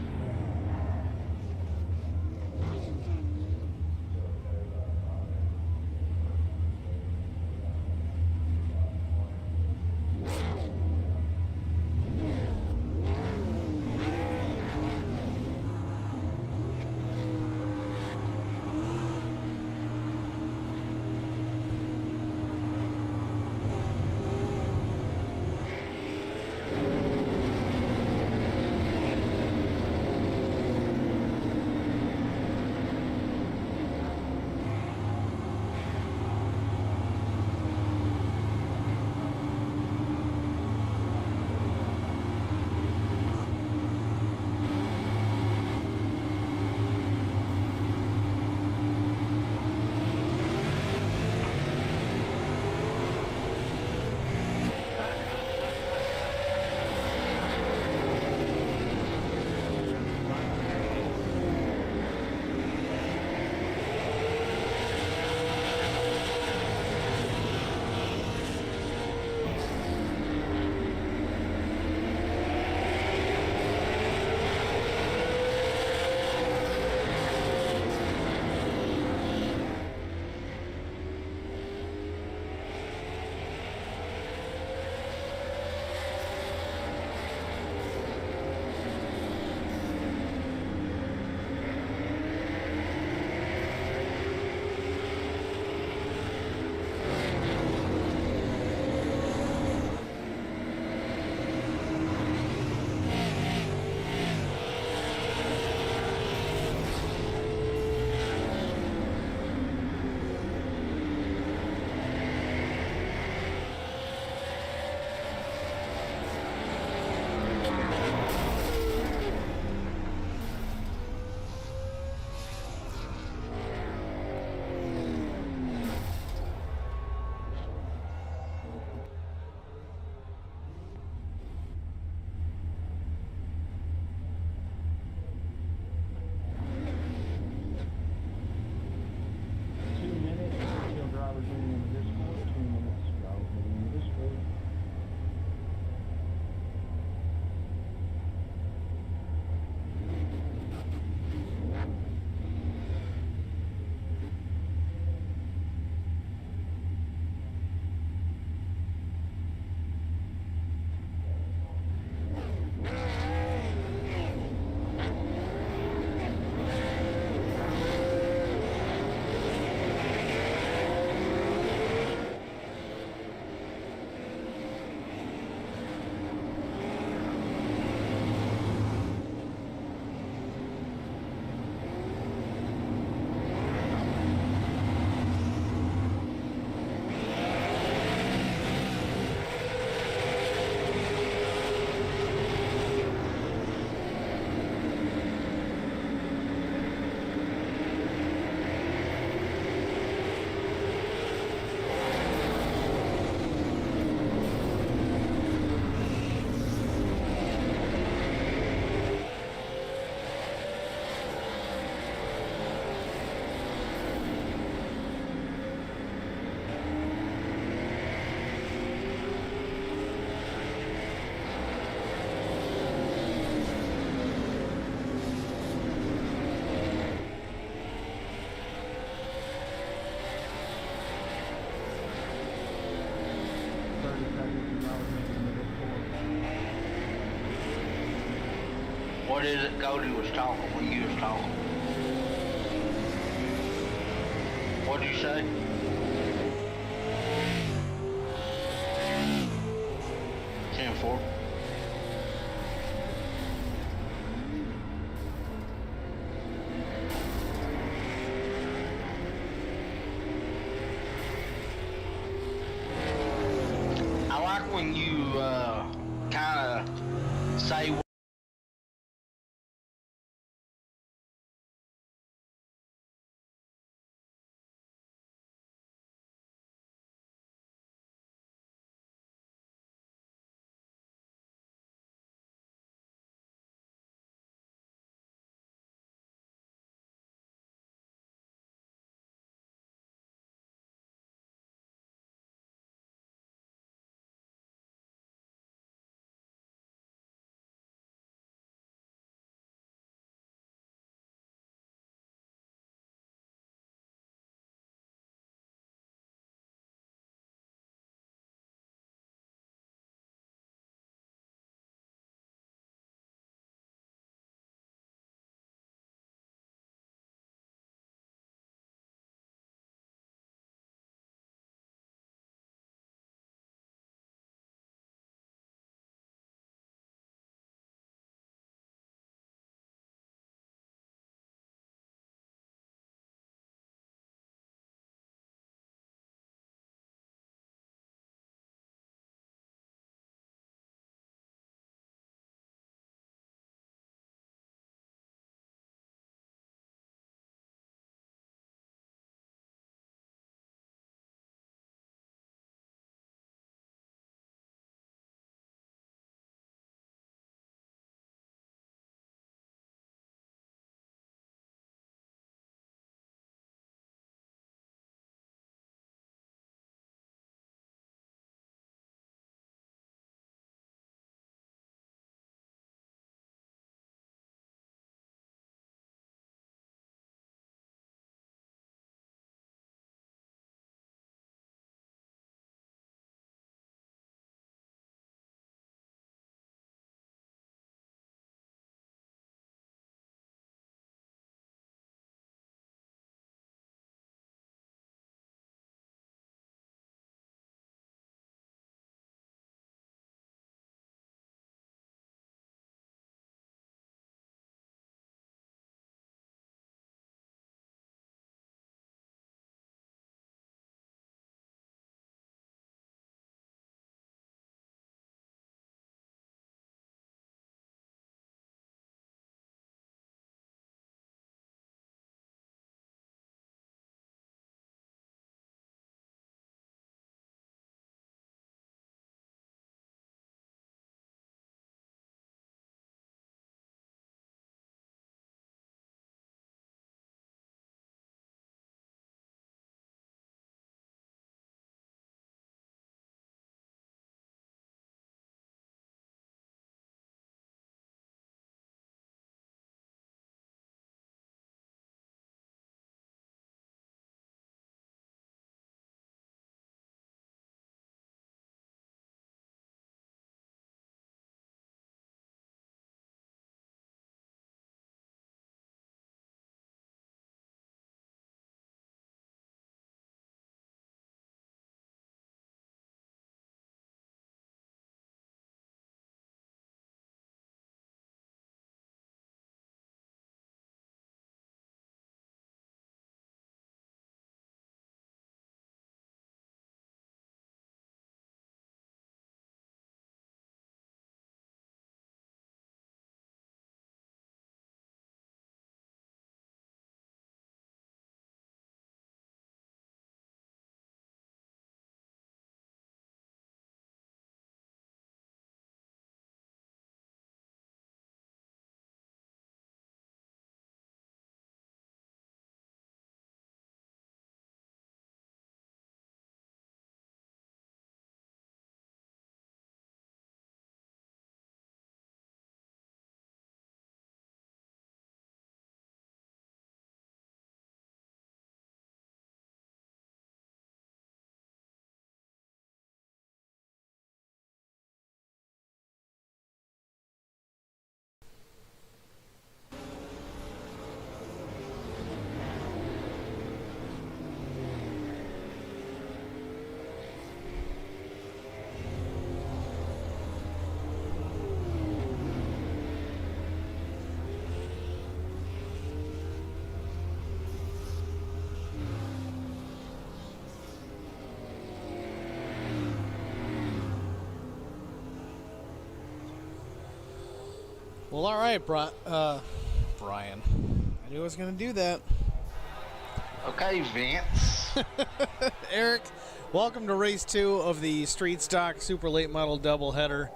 What is it Cody was talking when you was talking? What'd you say? Four. I like when you kind of say Well, all right, Brian. I knew I was going to do that. Okay, Vince. Eric, welcome to race 2 of the Street Stock Super Late Model doubleheader.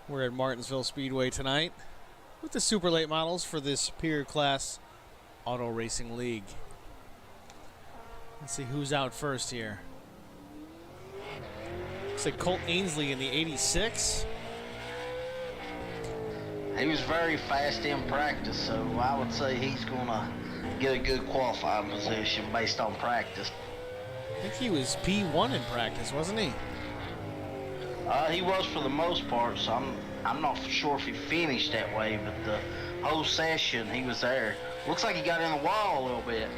We're at Martinsville Speedway tonight with the Super Late Models for this Superior Class Auto Racing League. Let's see who's out first here. Looks like Colt Ainsley in the 86. He was very fast in practice, so I would say he's going to get a good qualifying position based on practice. I think he was P1 in practice, wasn't he? He was for the most part, so I'm not sure if he finished that way, but the whole session he was there. Looks like he got in the wall a little bit.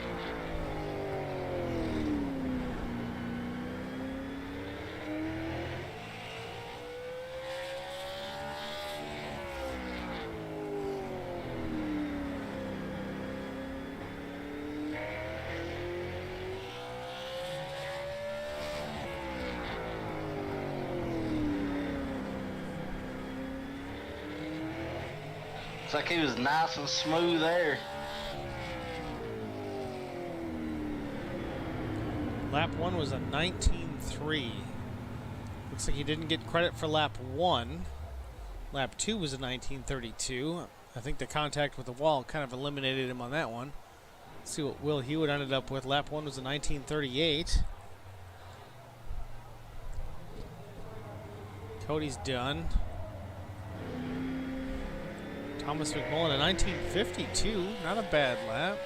Looks like he was nice and smooth there. Lap 1 was a 19.3. Looks like he didn't get credit for lap 1. Lap 2 was a 19.32. I think the contact with the wall kind of eliminated him on that one. Let's see what Will Hewitt ended up with. Lap 1 was a 19.38. Cody's done. Thomas McMullen, a 19.52. Not a bad lap.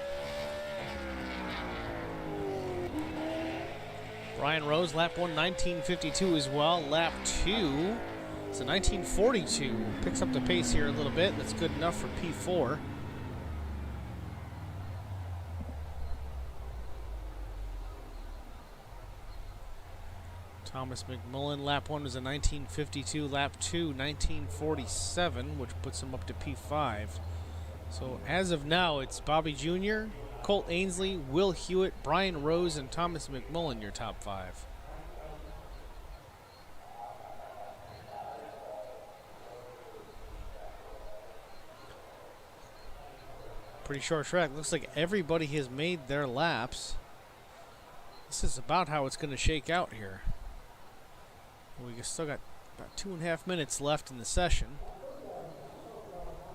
Brian Rose, lap 1, 19.52 as well. Lap 2, it's a 19.42. Picks up the pace here a little bit. That's good enough for P4. Thomas McMullen, lap 1 was a 19.52, lap 2, 19.47, which puts him up to P5. So as of now, it's Bobby Jr., Colt Ainsley, Will Hewitt, Brian Rose, and Thomas McMullen, your top 5. Pretty short track. Looks like everybody has made their laps. This is about how it's going to shake out here. We still got about 2.5 minutes left in the session.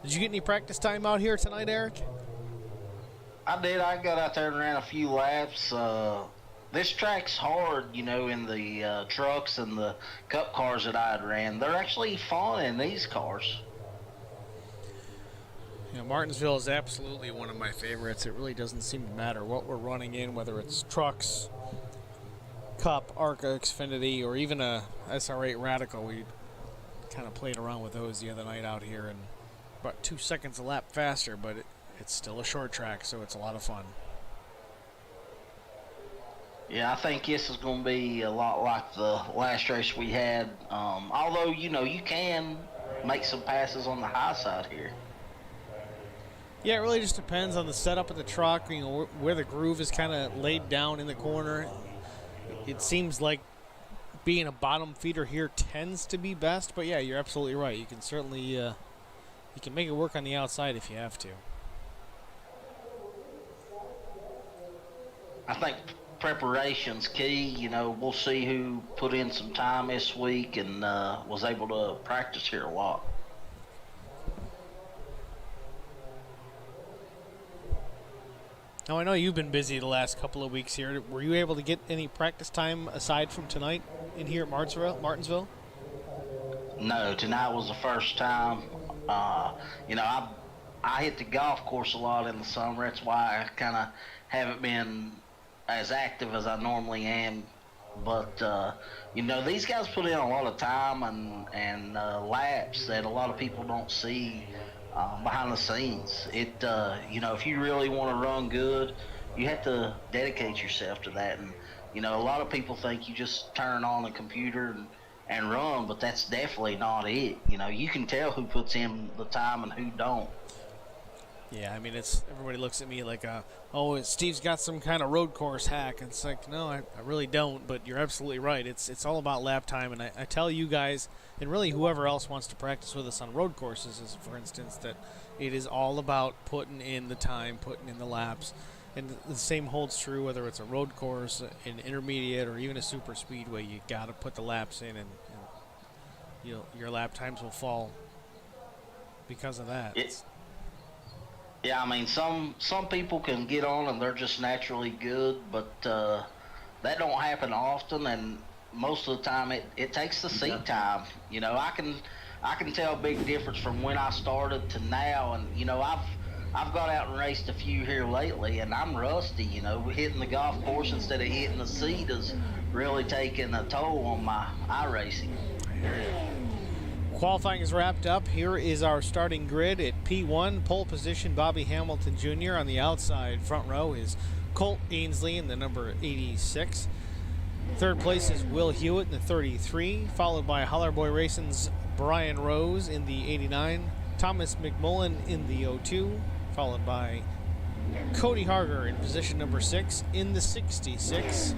Did you get any practice time out here tonight, Eric? I did. I got out there and ran a few laps. This track's hard, you know, in the trucks and the cup cars that I had ran. They're actually fun in these cars. You know, Martinsville is absolutely one of my favorites. It really doesn't seem to matter what we're running in, whether it's trucks, Cup, ARCA, Xfinity, or even a SR8 Radical. We kind of played around with those the other night out here, and about 2 seconds a lap faster, but it's still a short track, so it's a lot of fun. Yeah, I think this is going to be a lot like the last race we had. Although, you know, you can make some passes on the high side here. Yeah, it really just depends on the setup of the truck, you know, where the groove is kind of laid down in the corner. It seems like being a bottom feeder here tends to be best, but yeah, you're absolutely right. You can certainly you can make it work on the outside if you have to. I think preparation's key. You know, we'll see who put in some time this week and was able to practice here a lot. Now, I know you've been busy the last couple of weeks here. Were you able to get any practice time aside from tonight in here at Martinsville? No, tonight was the first time. You know, I hit the golf course a lot in the summer. That's why I kind of haven't been as active as I normally am. But, you know, these guys put in a lot of time and laps that a lot of people don't see behind the scenes. You know, if you really want to run good, you have to dedicate yourself to that. And, you know, a lot of people think you just turn on a computer and run, but that's definitely not it. You know, you can tell who puts in the time and who don't. Yeah, I mean, it's everybody looks at me like, oh, Steve's got some kind of road course hack. And it's like, no, I really don't. But you're absolutely right. It's all about lap time. And I tell you guys, and really whoever else wants to practice with us on road courses, is, for instance, that it is all about putting in the time, putting in the laps. And the same holds true whether it's a road course, an intermediate, or even a super speedway. You got to put the laps in, and your lap times will fall because of that. Yeah, I mean, some people can get on and they're just naturally good, but that don't happen often, and most of the time it takes the seat time. You know, I can tell a big difference from when I started to now, and you know, I've got out and raced a few here lately, and I'm rusty. You know, hitting the golf course instead of hitting the seat is really taking a toll on my iRacing. I hear you. Qualifying is wrapped up. Here is our starting grid at P1. Pole position, Bobby Hamilton Jr. On the outside front row is Colt Ainsley in the number 86. Third place is Will Hewitt in the 33, followed by Hollerboy Racing's Brian Rose in the 89, Thomas McMullen in the 02, followed by Cody Harger in position number 6 in the 66.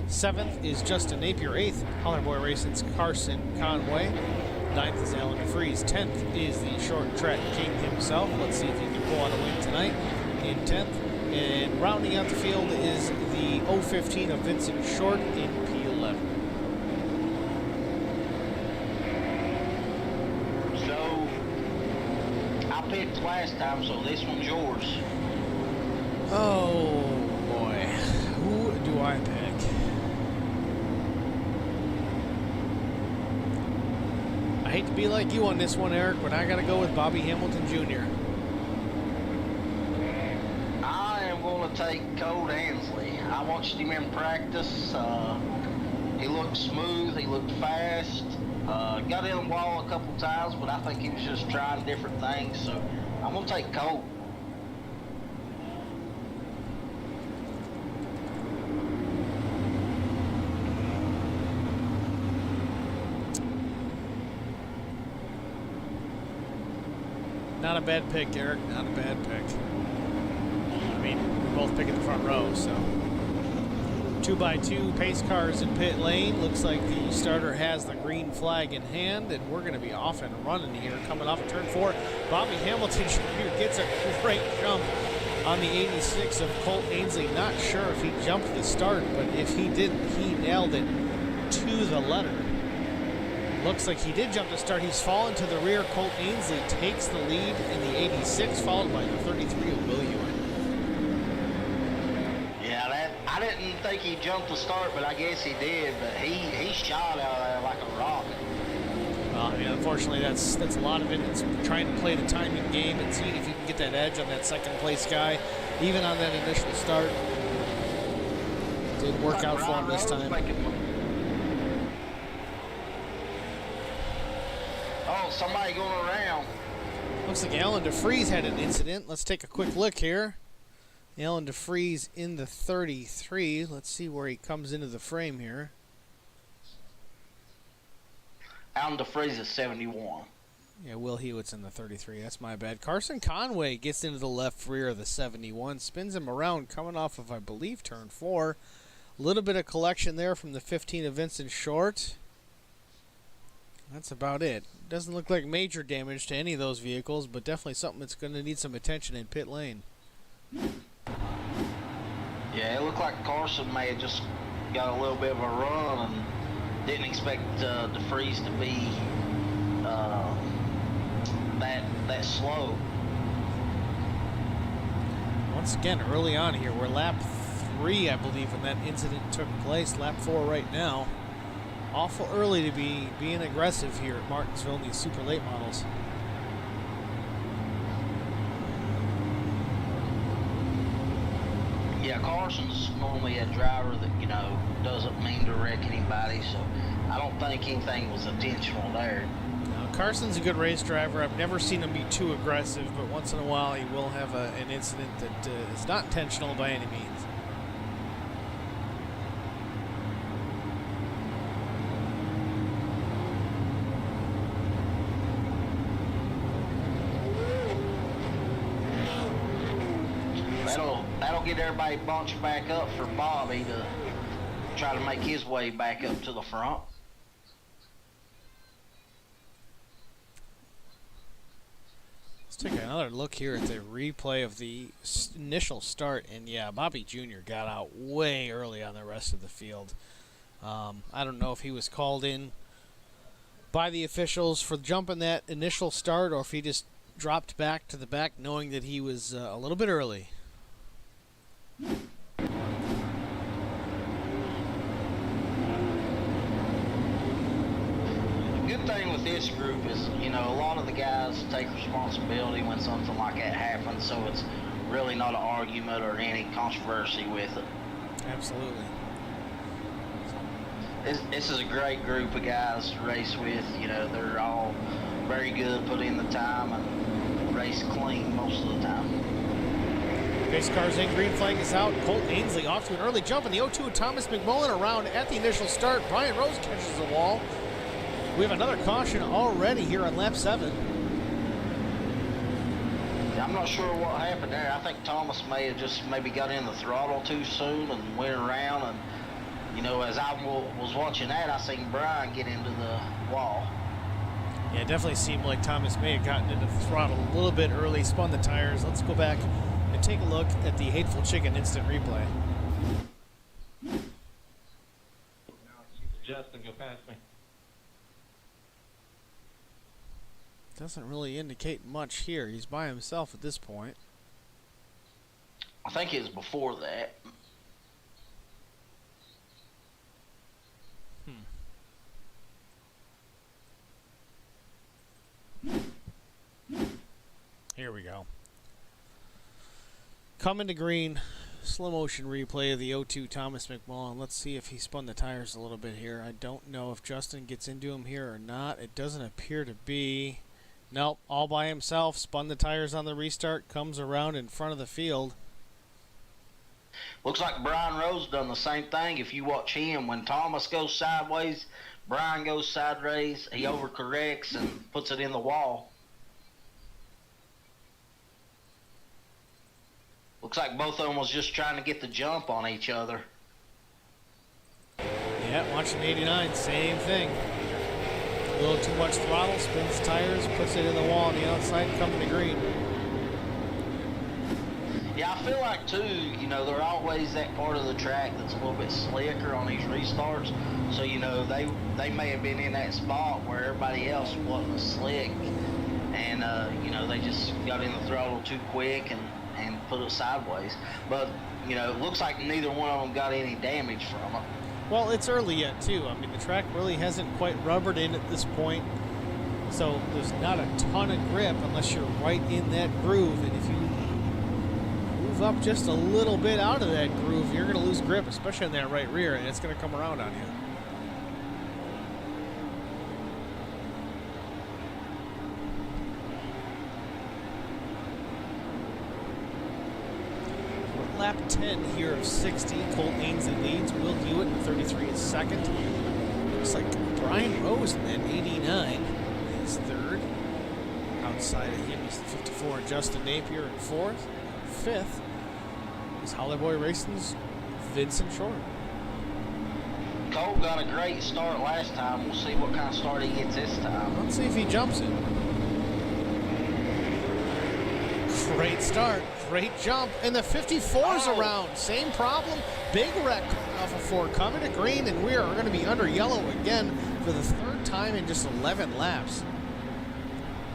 7th is Justin Napier. 8th, Hollerboy Racing's Carson Conway. 9th is Alan DeFries. 10th is the short track king himself. Let's see if he can pull out a win tonight in 10th. And rounding out the field is the 015 of Vincent Short in P11. So, I picked last time, so this one's yours. Oh, boy. Who do I pick? I hate to be like you on this one, Eric, but I got to go with Bobby Hamilton Jr. I am going to take Colt Ainsley. I watched him in practice. He looked smooth. He looked fast. Got in the wall a couple times, but I think he was just trying different things. So I'm going to take Colt. Not a bad pick, Eric. Not a bad pick. I mean, we're both picking the front row, so. 2x2 pace cars in pit lane. Looks like the starter has the green flag in hand, and we're going to be off and running here. Coming off of turn 4, Bobby Hamilton Jr. gets a great jump on the 86 of Colt Ainsley. Not sure if he jumped the start, but if he didn't, he nailed it to the letter. Looks like he did jump to start. He's fallen to the rear. Colt Ainsley takes the lead in the 86, followed by the 33 of Will Hewitt. Yeah, I didn't think he jumped to start, but I guess he did. But he shot out of there like a rocket. Well, I mean, unfortunately, that's a lot of it. It's trying to play the timing game and seeing if you can get that edge on that second place guy, even on that initial start. Did work out for him this time. Oh, somebody going around. Looks like Alan DeFries had an incident. Let's take a quick look here. Alan DeFries in the 33. Let's see where he comes into the frame here. Alan DeFries is 71. Yeah, Will Hewitt's in the 33. That's my bad. Carson Conway gets into the left rear of the 71. Spins him around coming off of, I believe, turn 4. A little bit of collection there from the 15 of Vincent Short. That's about it. Doesn't look like major damage to any of those vehicles, but definitely something that's going to need some attention in pit lane. Yeah, it looked like Carson may have just got a little bit of a run and didn't expect DeFries to be that slow. Once again, early on here, we're lap 3, I believe, when that incident took place. Lap 4 right now. Awful early to be being aggressive here at Martinsville in these super late models. Yeah, Carson's normally a driver that, you know, doesn't mean to wreck anybody, so I don't think anything was intentional there. Carson's a good race driver. I've never seen him be too aggressive, but once in a while he will have an incident that is not intentional by any means. I'll get everybody bunched back up for Bobby to try to make his way back up to the front. Let's take another look here at the replay of the initial start, and yeah, Bobby Jr. got out way early on the rest of the field. I don't know if he was called in by the officials for jumping that initial start, or if he just dropped back to the back knowing that he was a little bit early. The good thing with this group is, you know, a lot of the guys take responsibility when something like that happens, so it's really not an argument or any controversy with it. Absolutely. This is a great group of guys to race with. You know, they're all very good, put in the time, and race clean most of the time. Race cars in, green flag is out. Colt Ainsley off to an early jump in the 0-2 with Thomas McMullen around at the initial start. Brian Rose catches the wall. We have another caution already here on lap 7. I'm not sure what happened there. I think Thomas may have just maybe got in the throttle too soon and went around. And, you know, as I was watching that, I seen Brian get into the wall. Yeah, it definitely seemed like Thomas may have gotten into the throttle a little bit early, spun the tires. Let's go back and take a look at the Hateful Chicken instant replay. Justin, go past me. Doesn't really indicate much here. He's by himself at this point. I think it was before that. Here we go. Coming to green, slow motion replay of the 0-2 Thomas McMullen. Let's see if he spun the tires a little bit here. I don't know if Justin gets into him here or not. It doesn't appear to be. Nope, all by himself. Spun the tires on the restart. Comes around in front of the field. Looks like Brian Rose done the same thing. If you watch him, when Thomas goes sideways, Brian goes sideways. He overcorrects and puts it in the wall. Looks like both of them was just trying to get the jump on each other. Yeah, watching 89, same thing. A little too much throttle, spins tires, puts it in the wall on the outside, coming to green. Yeah, I feel like, too, you know, they're always that part of the track that's a little bit slicker on these restarts. So, you know, they may have been in that spot where everybody else wasn't slick. And, you know, they just got in the throttle too quick and put it sideways. But, you know, it looks like neither one of them got any damage from it. Well, it's early yet, too. I mean, the track really hasn't quite rubbered in at this point. So there's not a ton of grip unless you're right in that groove. And if you move up just a little bit out of that groove, you're going to lose grip, especially in that right rear, and it's going to come around on you. Lap 10 here of 60. Colt Ainsley leads. Will Hewitt in 33 is second. Looks like Brian Rose in that 89 is third. Outside of him is the 54 Justin Napier in fourth. Fifth is Hollyboy Racing's Vincent Short. Colt got a great start last time. We'll see what kind of start he gets this time. Let's see if he jumps it. Great start, great jump, and the 54's around. Same problem, big wreck off of 4 coming to green, and we are going to be under yellow again for the third time in just 11 laps.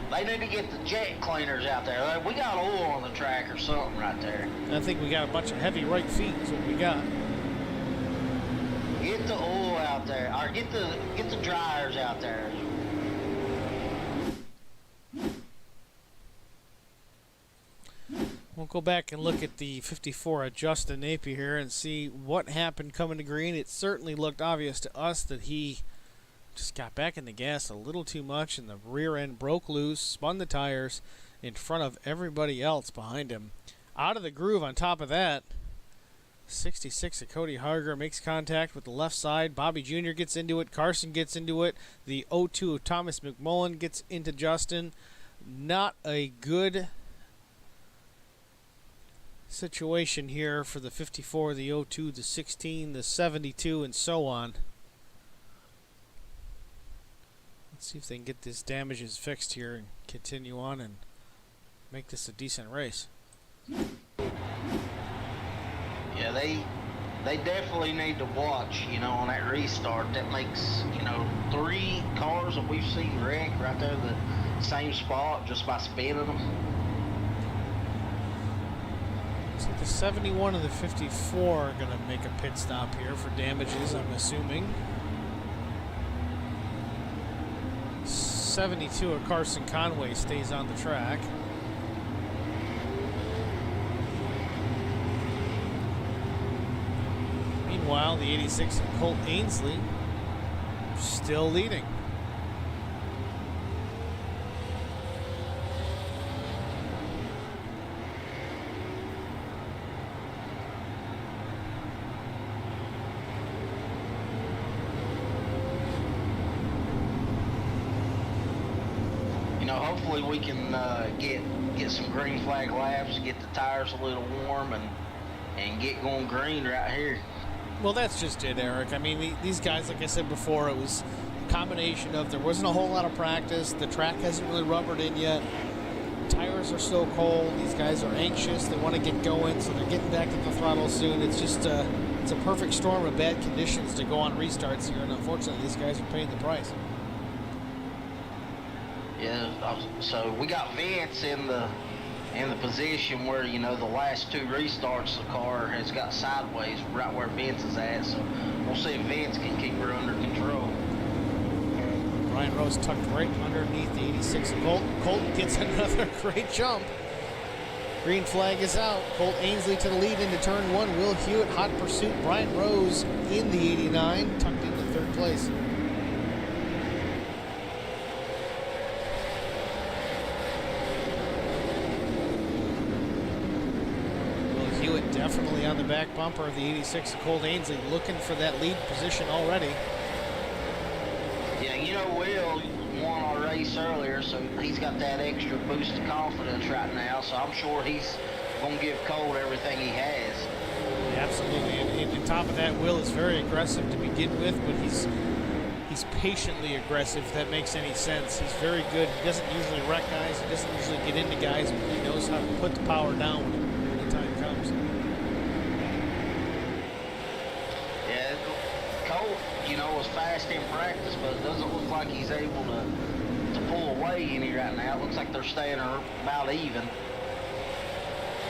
They need to get the jet cleaners out there. We got oil on the track or something right there. I think we got a bunch of heavy right feet is what we got. Get the oil out there, or get the dryers out there. We'll go back and look at the 54 at Justin Napier here and see what happened coming to green. It certainly looked obvious to us that he just got back in the gas a little too much and the rear end broke loose, spun the tires in front of everybody else behind him. Out of the groove on top of that, 66 of Cody Harger makes contact with the left side. Bobby Jr. gets into it. Carson gets into it. The 0-2 of Thomas McMullen gets into Justin. Not a good situation here for the 54, the 02, the 16, the 72, and so on. Let's see if they can get these damages fixed here and continue on and make this a decent race. Yeah, they definitely need to watch, you know, on that restart. That makes, you know, 3 cars that we've seen wreck right there, the same spot, just by spinning them. So the 71 and the 54 are going to make a pit stop here for damages, I'm assuming. 72 of Carson Conway stays on the track. Meanwhile, the 86 of Colt Ainsley still leading. Hopefully we can get some green flag laps, get the tires a little warm, and get going green right here. Well, that's just it, Eric. I mean, these guys, like I said before, it was a combination of there wasn't a whole lot of practice. The track hasn't really rubbered in yet. Tires are still cold. These guys are anxious. They want to get going, so they're getting back to the throttle soon. It's just it's a perfect storm of bad conditions to go on restarts here, and unfortunately, these guys are paying the price. Yeah, so we got Vince in the position where, you know, the last 2 restarts the car has got sideways right where Vince is at, so we'll see if Vince can keep her under control. Brian Rose tucked right underneath the 86 of Colton. Colton gets another great jump. Green flag is out. Colt Ainsley to the lead into turn 1. Will Hewitt, hot pursuit. Brian Rose in the 89, tucked into 3rd place. Definitely on the back bumper of the 86 of Colt Ainsley, looking for that lead position already. Yeah, you know, Will won our race earlier, so he's got that extra boost of confidence right now, so I'm sure he's going to give Colt everything he has. Yeah, absolutely, and on top of that, Will is very aggressive to begin with, but he's patiently aggressive, if that makes any sense. He's very good. He doesn't usually wreck guys. He doesn't usually get into guys, but he knows how to put the power down when the time comes. You know, was fast in practice, but it doesn't look like he's able to pull away any right now. It looks like they're staying about even.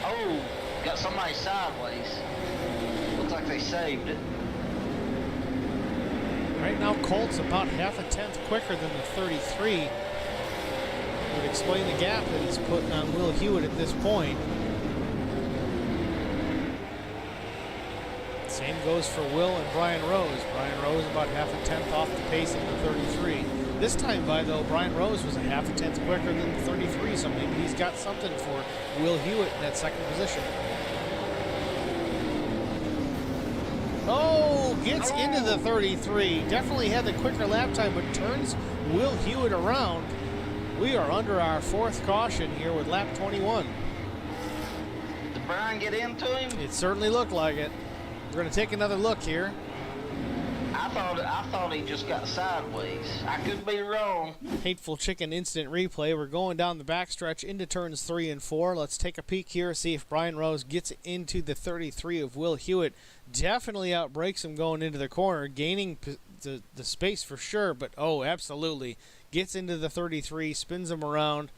Oh, got somebody sideways. Looks like they saved it. Right now, Colt's about half a tenth quicker than the 33. Would explain the gap that he's putting on Will Hewitt at this point. Same goes for Will and Brian Rose. Brian Rose about half a tenth off the pace of the 33. This time by, though, Brian Rose was a half a tenth quicker than the 33, so maybe he's got something for Will Hewitt in that 2nd position. Oh, gets into the 33. Definitely had the quicker lap time, but turns Will Hewitt around. We are under our 4th caution here with lap 21. Did Brian get into him? It certainly looked like it. We're going to take another look here. I thought he just got sideways. I could be wrong. Hateful Chicken instant replay. We're going down the backstretch into turns 3 and 4. Let's take a peek here, see if Brian Rose gets into the 33 of Will Hewitt. Definitely outbreaks him going into the corner, gaining the space for sure, but oh, absolutely. Gets into the 33, spins him around.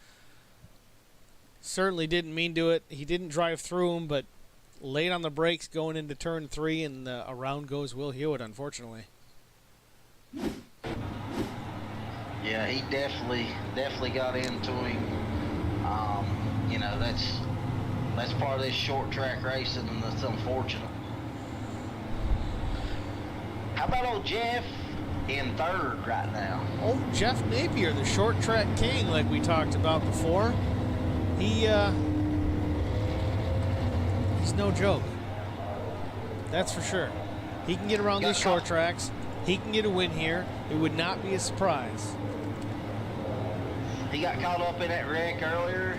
Certainly didn't mean to it. He didn't drive through him, but late on the brakes going into turn 3, and around goes Will Hewitt, unfortunately. Yeah, he definitely got into him. You know, that's part of this short track racing, and that's unfortunate. How about old Jeff in 3rd right now? Old Jeff Napier, the short track king, like we talked about before. He's no joke. That's for sure. He can get around these short tracks. He can get a win here. It would not be a surprise. he got caught up in that wreck earlier.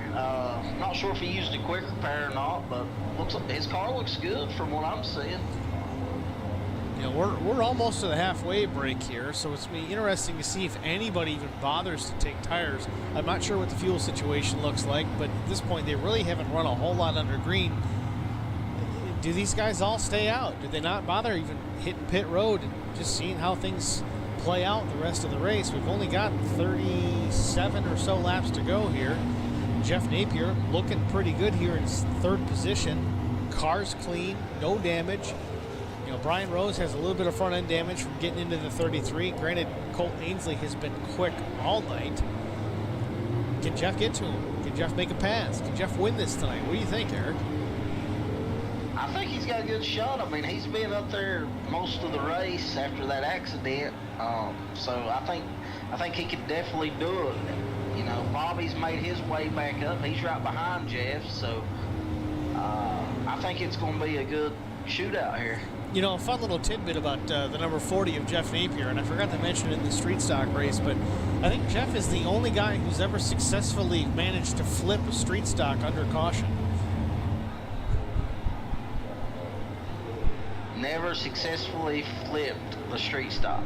Not sure if he used a quick repair or not, but his car looks good from what I'm seeing. You know, we're almost to the halfway break here, so it's going to be interesting to see if anybody even bothers to take tires. I'm not sure what the fuel situation looks like, but at this point they really haven't run a whole lot under green. Do these guys all stay out? Do they not bother even hitting pit road and just seeing how things play out the rest of the race? We've only got 37 or so laps to go here. Jeff Napier looking pretty good here in his third position. Car's clean, no damage. You know, Brian Rose has a little bit of front end damage from getting into the 33. Granted, Colt Ainsley has been quick all night. Can Jeff get to him? Can Jeff make a pass? Can Jeff win this tonight? What do you think, Eric? I think he's got a good shot. I mean, he's been up there most of the race after that accident, so I think he could definitely do it. You know, Bobby's made his way back up. He's right behind Jeff, so I think it's going to be a good shootout here. You know, a fun little tidbit about the number 40 of Jeff Napier, and I forgot to mention it in the street stock race, but I think Jeff is the only guy who's ever successfully managed to flip a street stock under caution. Never successfully flipped the street stock.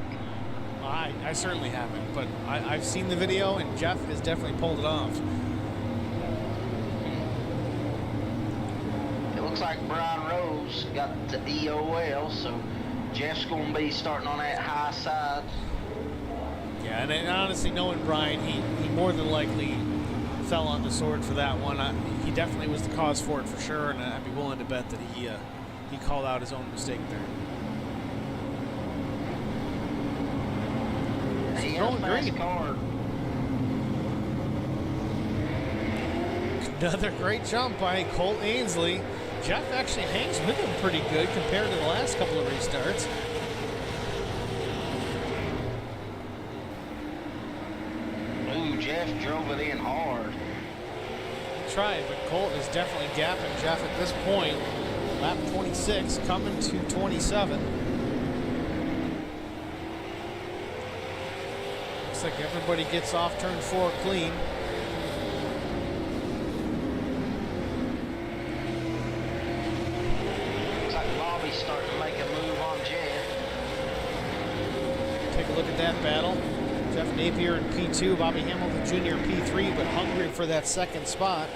I certainly haven't, but I've seen the video, and Jeff has definitely pulled it off. It looks like Brian Rose got the EOL, so Jeff's going to be starting on that high side. Yeah, and honestly, knowing Brian, he more than likely fell on the sword for that one. He definitely was the cause for it for sure, and I'd be willing to bet that he called out his own mistake there. He has a fast car. Another great jump by Colt Ainsley. Jeff actually hangs with him pretty good compared to the last couple of restarts. Ooh, Jeff drove it in hard. Tried, but Colt is definitely gapping Jeff at this point. Lap 26 coming to 27. Looks like everybody gets off turn 4 clean. Looks like Bobby's starting to make a move on Jeff. Take a look at that battle. Jeff Napier in P2, Bobby Hamilton Jr. in P3, but hungry for that second spot.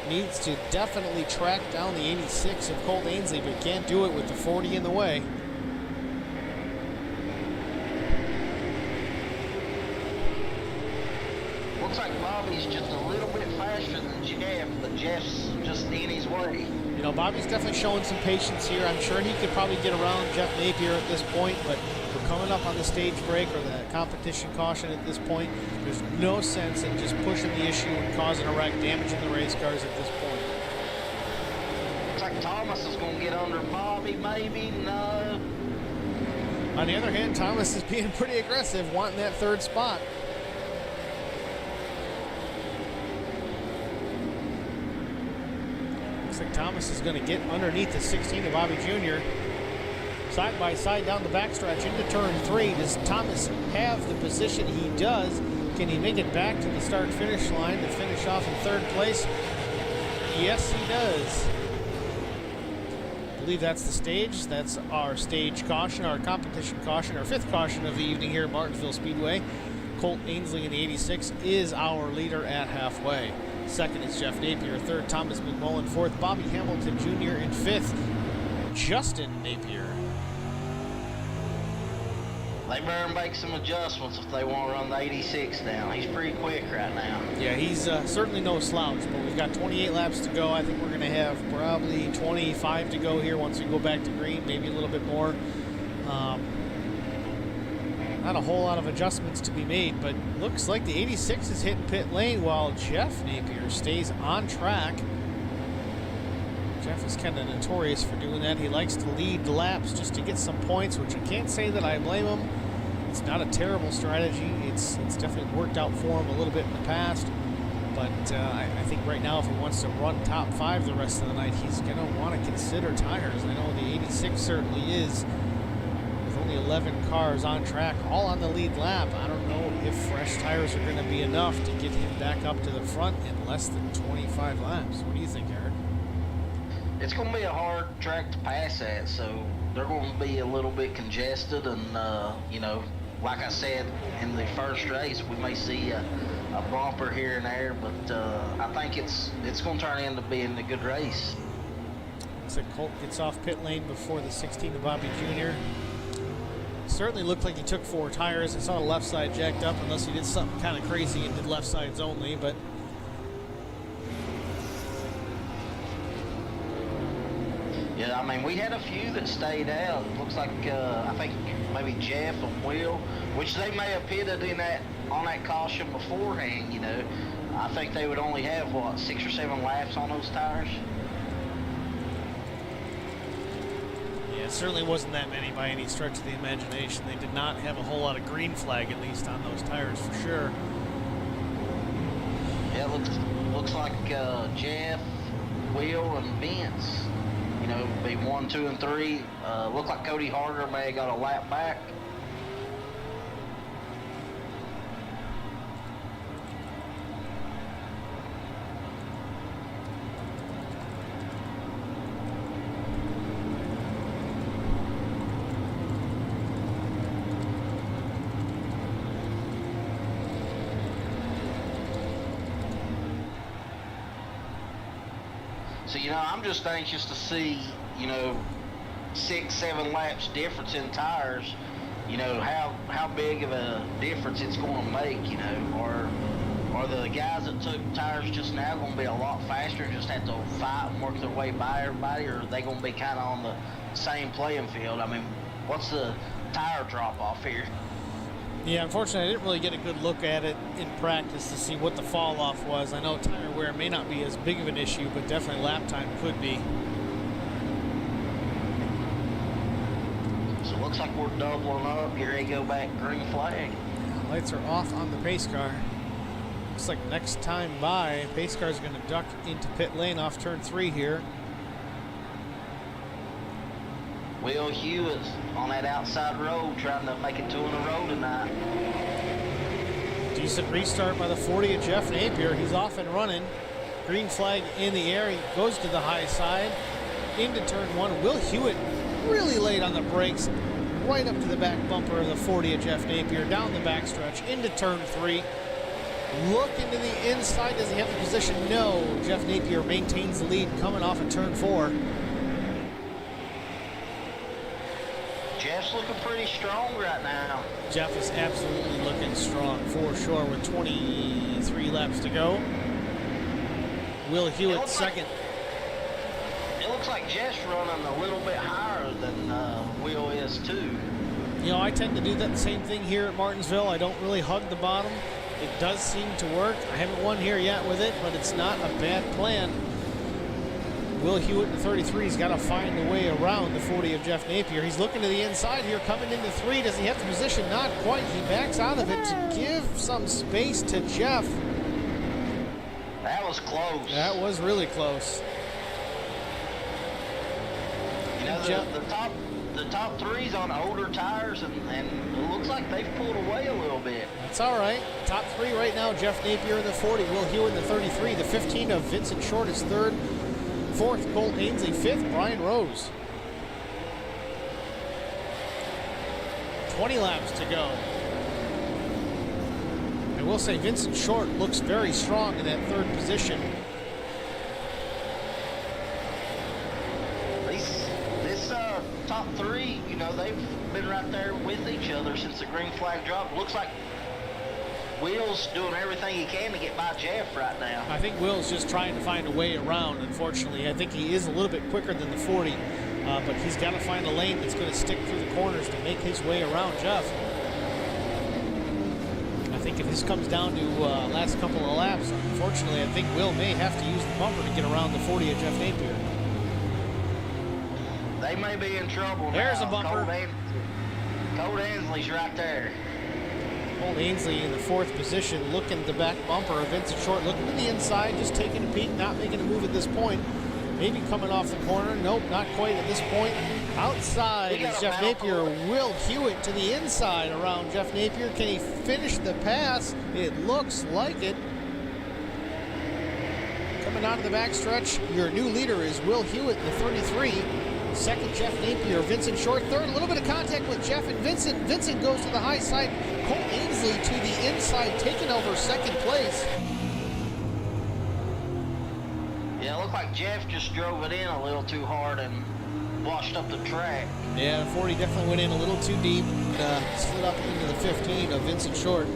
Needs to definitely track down the 86 of Colt Ainsley, but can't do it with the 40 in the way. Looks like Bobby's just a little bit faster than Jeff, but Jeff's just in his way. You know, Bobby's definitely showing some patience here. I'm sure he could probably get around Jeff Napier at this point, but we're coming up on the stage break or the competition caution at this point. There's no sense in just pushing the issue and causing a wreck, damaging the race cars at this point. Looks like Thomas is going to get under Bobby, maybe? No. On the other hand, Thomas is being pretty aggressive, wanting that third spot. Looks like Thomas is going to get underneath the 16 of Bobby Jr. Side by side down the backstretch into turn 3. Does Thomas have the position? He does. Can he make it back to the start-finish line to finish off in third place? Yes, he does. I believe that's the stage. That's our stage caution, our competition caution, our 5th caution of the evening here at Martinsville Speedway. Colt Ainsley in the 86 is our leader at halfway. Second is Jeff Napier. Third, Thomas McMullen. Fourth, Bobby Hamilton Jr. And fifth, Justin Napier. They better make some adjustments if they want to run the 86 down. He's pretty quick right now. Yeah, he's certainly no slouch, but we've got 28 laps to go. I think we're going to have probably 25 to go here once we go back to green, maybe a little bit more. Not a whole lot of adjustments to be made, but looks like the 86 is hitting pit lane while Jeff Napier stays on track. Jeff is kind of notorious for doing that. He likes to lead laps just to get some points, which I can't say that I blame him. It's not a terrible strategy. It's definitely worked out for him a little bit in the past. But I think right now if he wants to run top 5 the rest of the night, he's going to want to consider tires. I know the 86 certainly is. With only 11 cars on track, all on the lead lap. I don't know if fresh tires are going to be enough to get him back up to the front in less than 25 laps. What do you think, Eric? It's going to be a hard track to pass at, so they're going to be a little bit congested. And, you know, like I said in the first race, we may see a bumper here and there, but I think it's going to turn into being a good race. So Colt gets off pit lane before the 16 of Bobby Jr. Certainly looked like he took 4 tires. I saw the left side jacked up, unless he did something kind of crazy and did left sides only, but yeah, I mean, we had a few that stayed out. Looks like I think maybe Jeff and Will, which they may have pitted in on that caution beforehand. You know, I think they would only have what 6 or 7 laps on those tires. yeah, it certainly wasn't that many by any stretch of the imagination. They did not have a whole lot of green flag, at least on those tires for sure. Yeah, looks like Jeff, Will, and Vince. You know, be 1, 2, and 3. Look like Cody Harder may have got a lap back. So, you know, I'm just anxious to see, you know, 6, 7 laps difference in tires. You know, how big of a difference it's going to make, you know. Are the guys that took tires just now going to be a lot faster and just have to fight and work their way by everybody, or are they going to be kind of on the same playing field? I mean, what's the tire drop-off here? Yeah, unfortunately, I didn't really get a good look at it in practice to see what the fall off was. I know tire wear may not be as big of an issue, but definitely lap time could be. So it looks like we're doubling up. Here they go back, green flag. Lights are off on the pace car. Looks like next time by, pace car is going to duck into pit lane off turn 3 here. Will Hewitt's on that outside road trying to make it 2 in a row tonight. Decent restart by the 40 of Jeff Napier. He's off and running. Green flag in the air. He goes to the high side into turn 1. Will Hewitt really late on the brakes, right up to the back bumper of the 40 of Jeff Napier, down the backstretch into turn 3. Look into the inside. Does he have the position? No. Jeff Napier maintains the lead coming off of turn 4. Jeff's looking pretty strong right now. Jeff is absolutely looking strong for sure with 23 laps to go. Will Hewitt second. It looks like Jeff's running a little bit higher than Will is too. You know, I tend to do that same thing here at Martinsville. I don't really hug the bottom. It does seem to work. I haven't won here yet with it, but it's not a bad plan. Will Hewitt in 33's got to find a way around the 40 of Jeff Napier. He's looking to the inside here, coming into 3. Does he have the position? Not quite. He backs out of it to give some space to Jeff. That was close. That was really close. You know, the top 3's on older tires, and it looks like they've pulled away a little bit. That's all right. Top 3 right now, Jeff Napier in the 40, Will Hewitt in the 33. The 15 of Vincent Short is 3rd. 4th, Colt Ainsley. 5th, Brian Rose. 20 laps to go. I will say Vincent Short looks very strong in that 3rd position. This top 3, you know, they've been right there with each other since the green flag dropped. Looks like Will's doing everything he can to get by Jeff right now. I think Will's just trying to find a way around, unfortunately. I think he is a little bit quicker than the 40, but he's got to find a lane that's going to stick through the corners to make his way around Jeff. I think if this comes down to last couple of laps, unfortunately, I think Will may have to use the bumper to get around the 40 of Jeff Napier. They may be in trouble. There's now. a bumper. Colt Ainsley's right there. Colt Ainsley in the 4th position, looking at the back bumper of Vincent Short, looking to the inside, just taking a peek, not making a move at this point. Maybe coming off the corner. Nope, not quite at this point. Outside We got is a Jeff battle Napier. for- Will Hewitt to the inside around Jeff Napier. Can he finish the pass? It looks like it. Coming out of the backstretch, your new leader is Will Hewitt in the 33. Second, Jeff Napier. Vincent Short third. A little bit of contact with Jeff and Vincent. Vincent goes to the high side. Colt Ainsley to the inside, taking over second place. Yeah, it looked like Jeff just drove it in a little too hard and washed up the track. Yeah, 40 definitely went in a little too deep and slid up into the 15 of Vincent Short.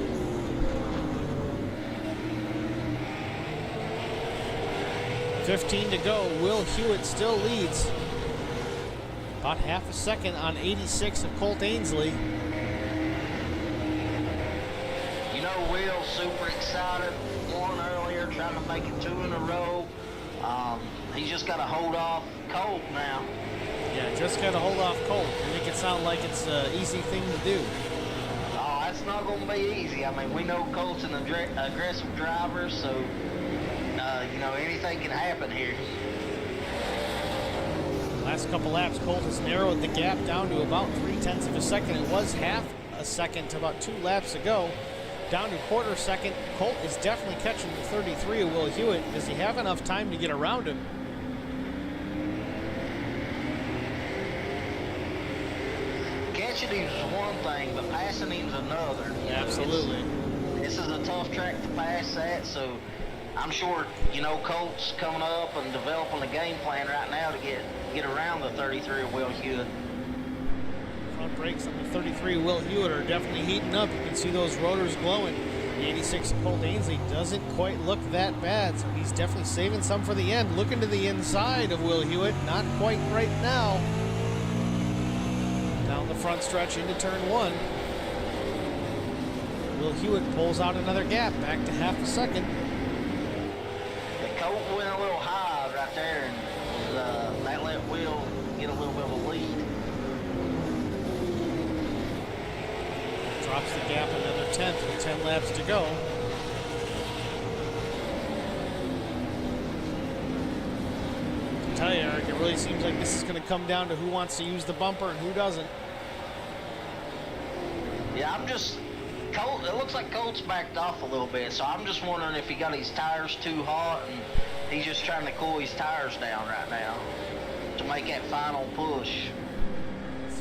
$15 to go. Will Hewitt still leads. About half a second on 86 of Colt Ainsley. You know, Will's super excited. One earlier, trying to make it 2 in a row. He's just got to hold off Colt now. Yeah, just got to hold off Colt. You make it sound like it's an easy thing to do. Oh, that's not going to be easy. I mean, we know Colt's an aggressive driver, so, you know, anything can happen here. Last couple laps, Colt has narrowed the gap down to about 0.3 of a second. It was half a second to about 2 laps ago. Down to quarter second. Colt is definitely catching the 33 of Will Hewitt. Does he have enough time to get around him? Catching him's one thing, but passing him's another. You know, Absolutely. this is a tough track to pass that, so I'm sure, you know, Colt's coming up and developing a game plan right now to get around the 33 of Will Hewitt. Front brakes on the 33 Will Hewitt are definitely heating up. You can see those rotors glowing. The 86 Colt Ainsley doesn't quite look that bad, so he's definitely saving some for the end. Looking to the inside of Will Hewitt, not quite right now. Down the front stretch into turn 1. Will Hewitt pulls out another gap, back to half a second. The Colt went a little high right there, and that let Will get a little bit of a lead. Drops the gap another 10th with 10 laps to go. I tell you, Eric, it really seems like this is going to come down to who wants to use the bumper and who doesn't. Yeah, Colt, it looks like Colt's backed off a little bit, so I'm just wondering if he got his tires too hot and he's just trying to cool his tires down right now to make that final push.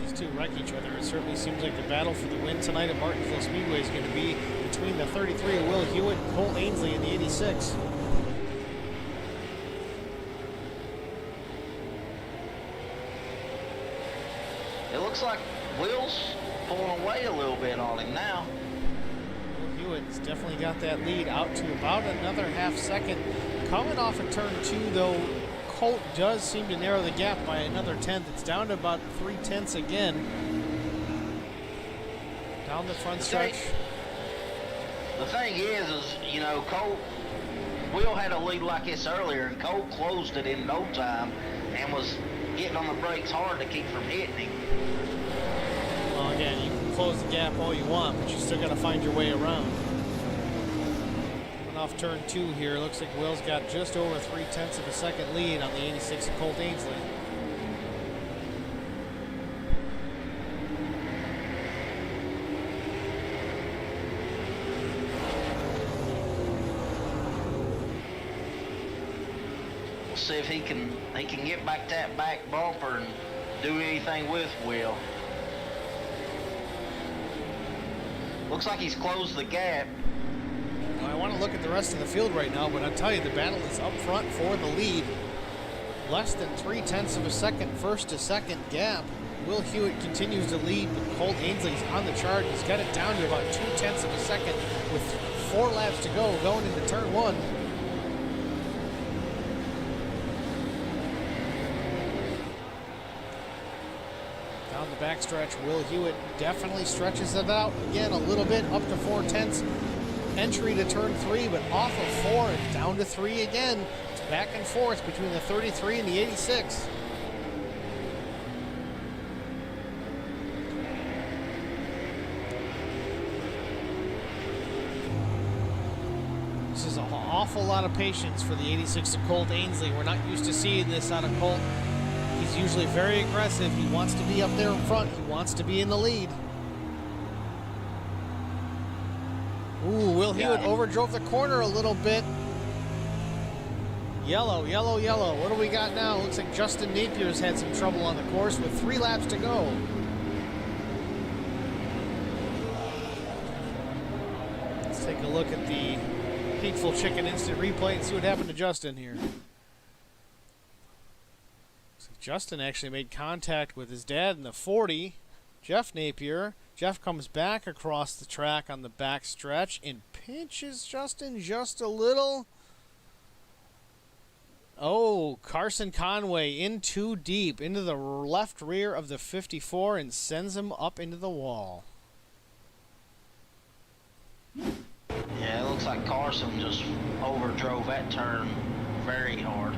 These two wreck each other. It certainly seems like the battle for the win tonight at Martinsville Speedway is going to be between the 33 of Will Hewitt and Colt Ainsley in the 86. It looks like Will's pulling away a little bit on him now. Will Hewitt's definitely got that lead out to about another half second. Coming off of turn 2, though, Colt does seem to narrow the gap by another 10th. It's down to about 0.3 again. Down the front stretch. The thing is, you know, Will had a lead like this earlier, and Colt closed it in no time and was getting on the brakes hard to keep from hitting him. Well, again, you can close the gap all you want, but you still got to find your way around. Coming off turn 2 here, looks like Will's got just over 0.3 of a second lead on the 86 of Colt Ainsley. We'll see if he can get back that back bumper and do anything with Will. Looks like he's closed the gap. I want to look at the rest of the field right now, but I'll tell you, the battle is up front for the lead. Less than 0.3 of a second first to second gap. Will Hewitt continues to lead, but Colt Ainsley's on the charge. He's got it down to about 0.2 of a second with 4 laps to go going into turn 1. Down the backstretch, Will Hewitt definitely stretches it out again a little bit, up to 0.4. Entry to turn 3, but off of 4 and down to 3 again. It's back and forth between the 33 and the 86. This is an awful lot of patience for the 86 of Colt Ainsley. We're not used to seeing this out of Colt. He's He's usually very aggressive. He wants to be up there in front. He wants to be in the lead. Ooh, Will Hewitt overdrove the corner a little bit. Yellow, yellow, yellow. What do we got now? Looks like Justin Napier's had some trouble on the course with 3 laps to go. Let's take a look at the Hateful Chicken instant replay and see what happened to Justin here. So Justin actually made contact with his dad in the 40, Jeff Napier. Jeff comes back across the track on the back stretch and pinches Justin just a little. Oh, Carson Conway in too deep into the left rear of the 54 and sends him up into the wall. Yeah, it looks like Carson just overdrove that turn very hard.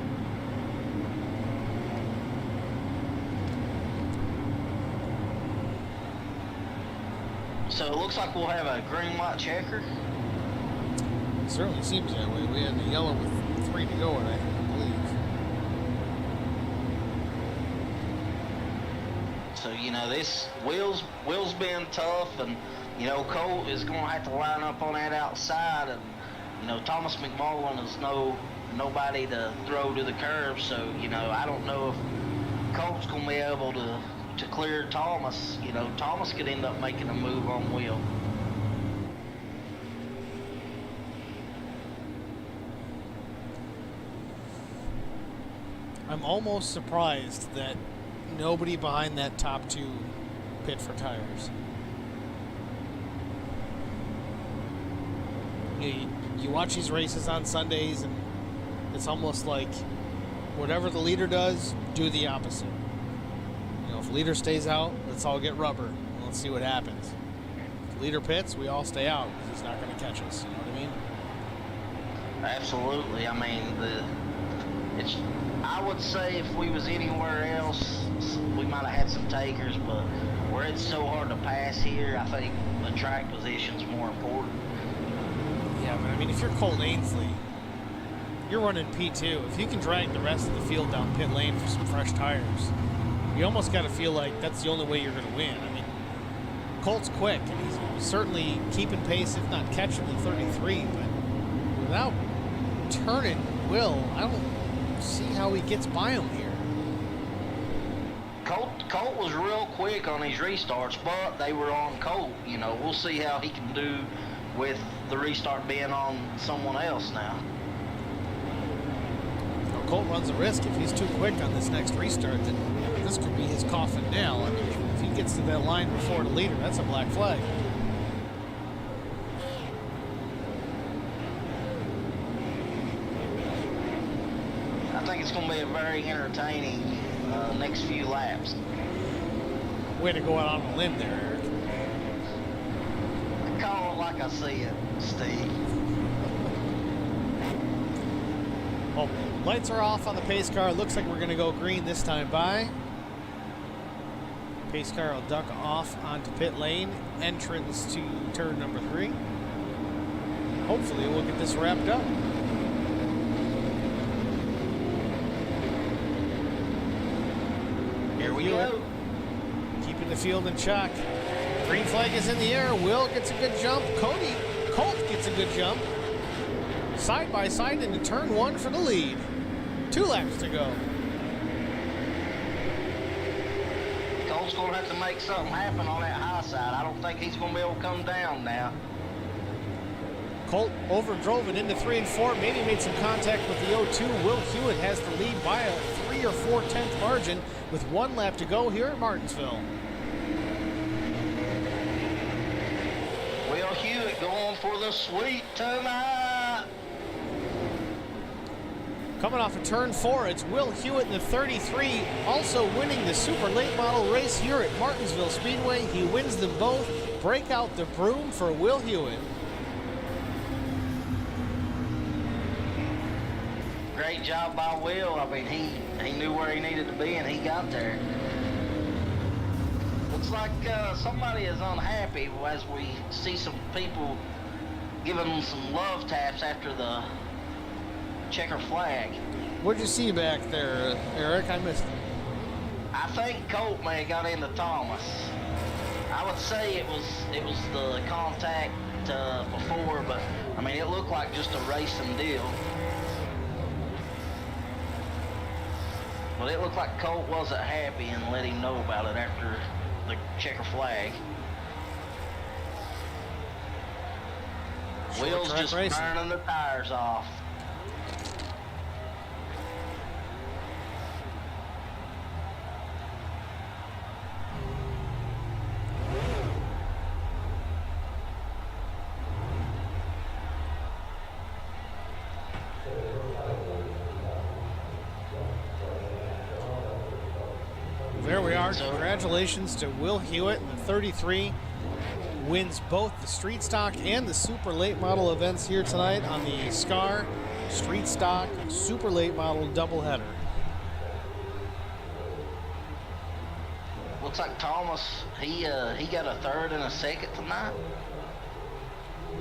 So it looks like we'll have a green light checker. It certainly seems that way. We had the yellow with 3 to go, and I believe. So, you know, this Will's been tough, and, you know, Colt is going to have to line up on that outside, and, you know, Thomas McMullen is nobody to throw to the curb, so, you know, I don't know if Colt's going to be able to clear Thomas. You know, Thomas could end up making a move on Will. I'm almost surprised that nobody behind that top 2 pit for tires. You watch these races on Sundays, and it's almost like whatever the leader does, do the opposite. You know, if the leader stays out, let's all get rubber. And let's see what happens. If the leader pits, we all stay out because he's not going to catch us. You know what I mean? Absolutely. I mean, I would say if we was anywhere else, we might have had some takers, but where it's so hard to pass here, I think the track position's more important. Yeah, but I mean, if you're Colt Ainsley, you're running P2. If you can drag the rest of the field down pit lane for some fresh tires, you almost got to feel like that's the only way you're going to win. I mean, Colt's quick, and he's certainly keeping pace, if not catching the 33, but without turning Will, I don't see how he gets by him here. Colt was real quick on his restarts, but they were on Colt. You know, we'll see how he can do with the restart being on someone else now. Well, Colt runs a risk if he's too quick on this next restart, then this could be his coffin nail. I mean, if he gets to that line before the leader, that's a black flag. I think it's going to be a very entertaining next few laps. Way to go out on a limb there, Eric. I call it like I see it, Steve. Well, lights are off on the pace car. Looks like we're going to go green this time by. Pace car will duck off onto pit lane. Entrance to turn number 3. Hopefully we'll get this wrapped up. Here we go. Keeping the field in check. Green flag is in the air. Will gets a good jump. Colt gets a good jump. Side by side into turn 1 for the lead. 2 laps to go. Colt's going to have to make something happen on that high side. I don't think he's going to be able to come down now. Colt overdrove it into 3 and 4. Maybe made some contact with the 0-2. Will Hewitt has the lead by a 3 or 4 tenth margin with 1 lap to go here at Martinsville. Will Hewitt going for the sweep tonight. Coming off of turn 4, it's Will Hewitt in the 33, also winning the super late model race here at Martinsville Speedway. He wins them both. Break out the broom for Will Hewitt. Great job by Will. I mean, he knew where he needed to be, and he got there. Looks like somebody is unhappy as we see some people giving them some love taps after the checker flag. What'd you see back there, Eric? I missed it. I think Colt may have got into Thomas. I would say it was the contact before, but I mean it looked like just a racing deal. But it looked like Colt wasn't happy and let him know about it after the checker flag. Will's just burning the tires off. There we are. Congratulations to Will Hewitt in the 33. Wins both the Street Stock and the Super Late Model events here tonight on the SCAR Street Stock Super Late Model doubleheader. Looks like Thomas, he got a third and a second tonight.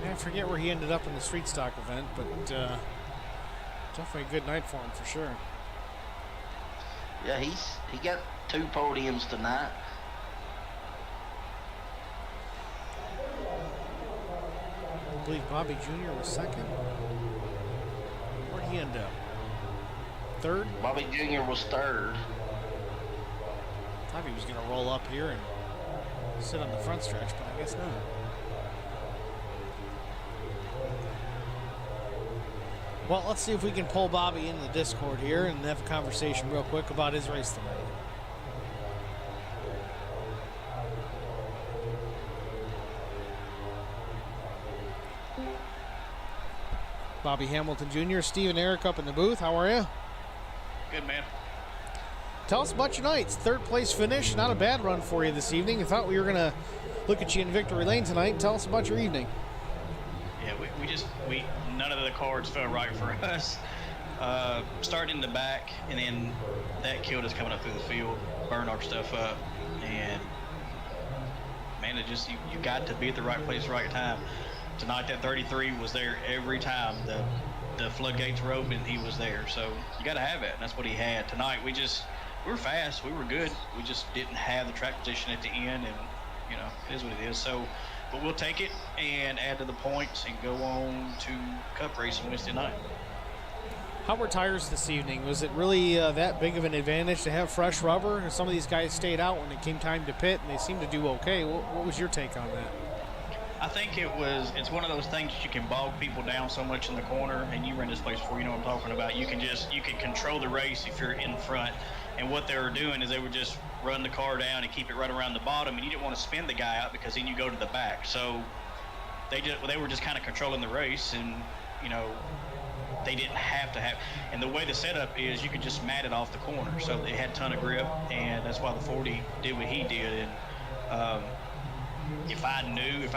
I forget where he ended up in the Street Stock event, but definitely a good night for him for sure. Yeah, he got 2 podiums tonight. I believe Bobby Jr. was second. Where'd he end up? Third? Bobby Jr. was third. Thought he was going to roll up here and sit on the front stretch, but I guess not. Well, let's see if we can pull Bobby into the Discord here and have a conversation real quick about his race tonight. Bobby Hamilton Jr., Steve and Eric up in the booth. How are you? Good, man. Tell us about your night. Third place finish. Not a bad run for you this evening. I thought we were going to look at you in victory lane tonight. Tell us about your evening. Yeah, we none of the cards felt right for us. Starting in the back, and then that killed us coming up through the field, burned our stuff up, and man, it just you got to be at the right place, right time. Tonight, that 33 was there every time the floodgates were open. He was there, so you got to have it. And that's what he had tonight. We were fast, we were good. We just didn't have the track position at the end, and you know it is what it is. So, but we'll take it and add to the points and go on to Cup race on Wednesday night. How were tires this evening? Was it really that big of an advantage to have fresh rubber? Some of these guys stayed out when it came time to pit, and they seemed to do okay. What was your take on that? I think it's one of those things that you can bog people down so much in the corner, and you ran this place before, you know what I'm talking about. You can control the race if you're in front, and what they were doing is they would just run the car down and keep it right around the bottom, and you didn't want to spin the guy out because then you go to the back. So they were just kind of controlling the race, and you know they didn't have to have. And the way the setup is, you could just mat it off the corner, so it had a ton of grip, and that's why the 40 did what he did. And if I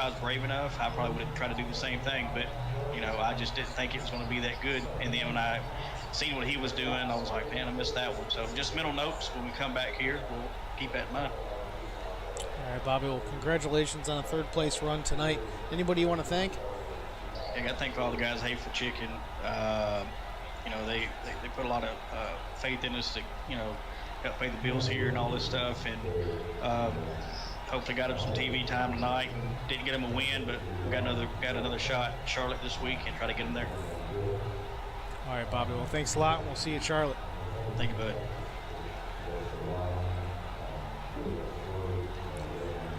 was brave enough, I probably would have tried to do the same thing, but you know, I just didn't think it was going to be that good. And then when I seen what he was doing, I was like, man, I missed that one. So just mental notes when we come back here, we'll keep that in mind. All right, Bobby, well, congratulations on a third place run tonight. Anybody you want to thank? I got to thank all the guys at Hateful Chicken. You know, they put a lot of faith in us to, you know, help pay the bills here and all this stuff. And hopefully got him some TV time tonight, and didn't get him a win, but we got another shot at Charlotte this week and try to get him there. All right, Bobby. Well, thanks a lot. We'll see you at Charlotte. Thank you, bud.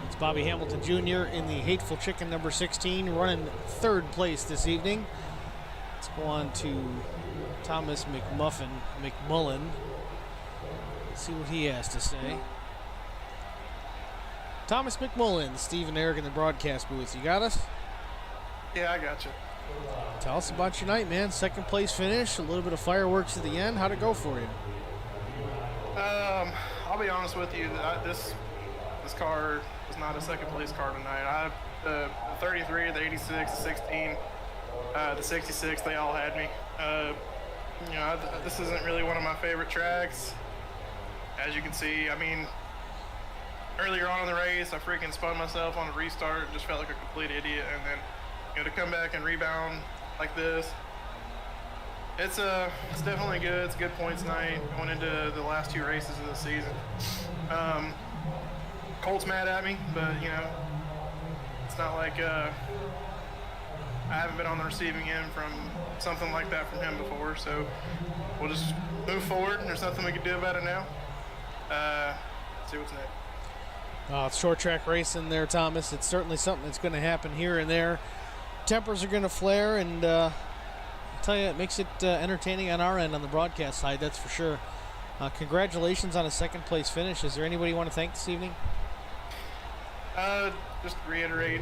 It's Bobby Hamilton Jr. in the Hateful Chicken number 16, running third place this evening. Let's go on to Thomas McMullen. Let's see what he has to say. Thomas McMullen, Steve and Eric in the broadcast booth. You got us? Yeah, I got you. Tell us about your night, man. Second place finish, a little bit of fireworks at the end. How'd it go for you? I'll be honest with you. This car was not a second place car tonight. The 33, the 86, the 16, the 66, they all had me. You know, this isn't really one of my favorite tracks. As you can see, I mean, earlier on in the race, I freaking spun myself on a restart and just felt like a complete idiot. And then, you know, to come back and rebound like this, It's definitely good. It's a good points night going into the last 2 races of the season. Colt's mad at me, but it's not like I haven't been on the receiving end from something like that from him before. So we'll just move forward. There's nothing we can do about it now. See what's next. It's short track racing there, Thomas. It's certainly something that's going to happen here and there. Tempers are going to flare, and I'll tell you, it makes it entertaining on our end on the broadcast side, that's for sure. Congratulations on a second place finish. Is there anybody you want to thank this evening? Just to reiterate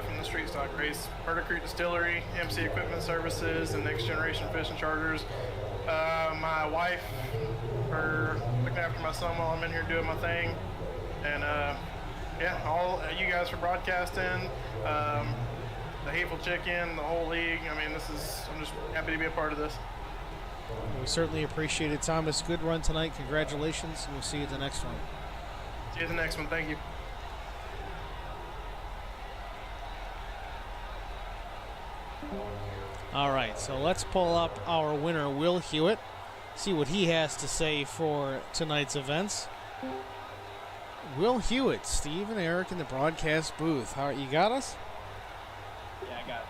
from the street stock race, Murder Creek Distillery, MC Equipment Services, and Next Generation Fishing Charters. My wife for looking after my son while I'm in here doing my thing. And all you guys for broadcasting, the Hateful Chicken, the whole league. I mean, I'm just happy to be a part of this. We certainly appreciate it, Thomas. Good run tonight. Congratulations, and we'll see you at the next one. See you at the next one. Thank you. All right, so let's pull up our winner, Will Hewitt, see what he has to say for tonight's events. Will Hewitt, Steve and Eric in the broadcast booth. You got us? Yeah, I got it.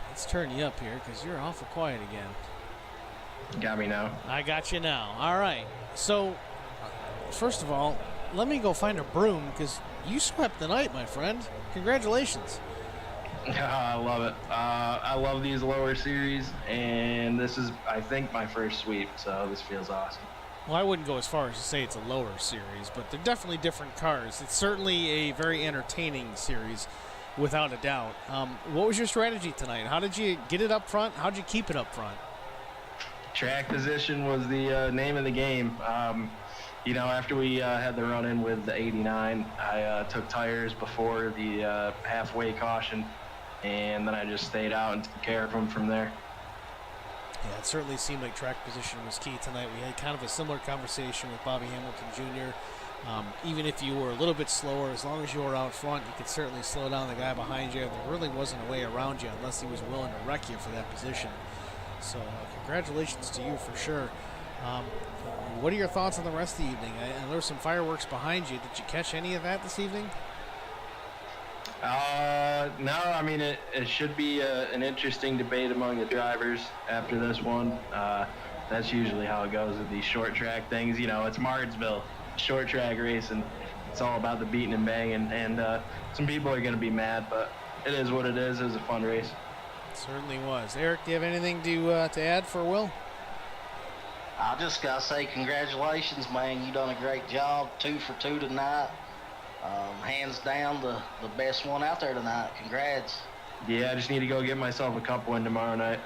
Let's turn you up here because you're awful quiet again. Got me now. I got you now. All right. So, first of all, let me go find a broom because you swept the night, my friend. Congratulations. I love it. I love these lower series, and this is, I think, my first sweep, so this feels awesome. Well, I wouldn't go as far as to say it's a lower series, but they're definitely different cars. It's certainly a very entertaining series, without a doubt. What was your strategy tonight? How did you get it up front? How did you keep it up front? Track position was the name of the game. After we had the run-in with the 89, I took tires before the halfway caution, and then I just stayed out and took care of them from there. Yeah, it certainly seemed like track position was key tonight. We had kind of a similar conversation with Bobby Hamilton Jr. Even if you were a little bit slower, as long as you were out front, you could certainly slow down the guy behind you. There really wasn't a way around you unless he was willing to wreck you for that position. So congratulations to you for sure. What are your thoughts on the rest of the evening? And there were some fireworks behind you. Did you catch any of that this evening? No, I mean, it should be an interesting debate among the drivers after this one. That's usually how it goes with these short track things. It's Martinsville, short track racing. It's all about the beating and banging, and some people are going to be mad, but it is what it is. It was a fun race. It certainly was. Eric, do you have anything to add for Will? I just got to say congratulations, man. You done a great job. 2 for 2 tonight. Hands down the best one out there tonight. Congrats. Yeah, I just need to go get myself a cup win tomorrow night.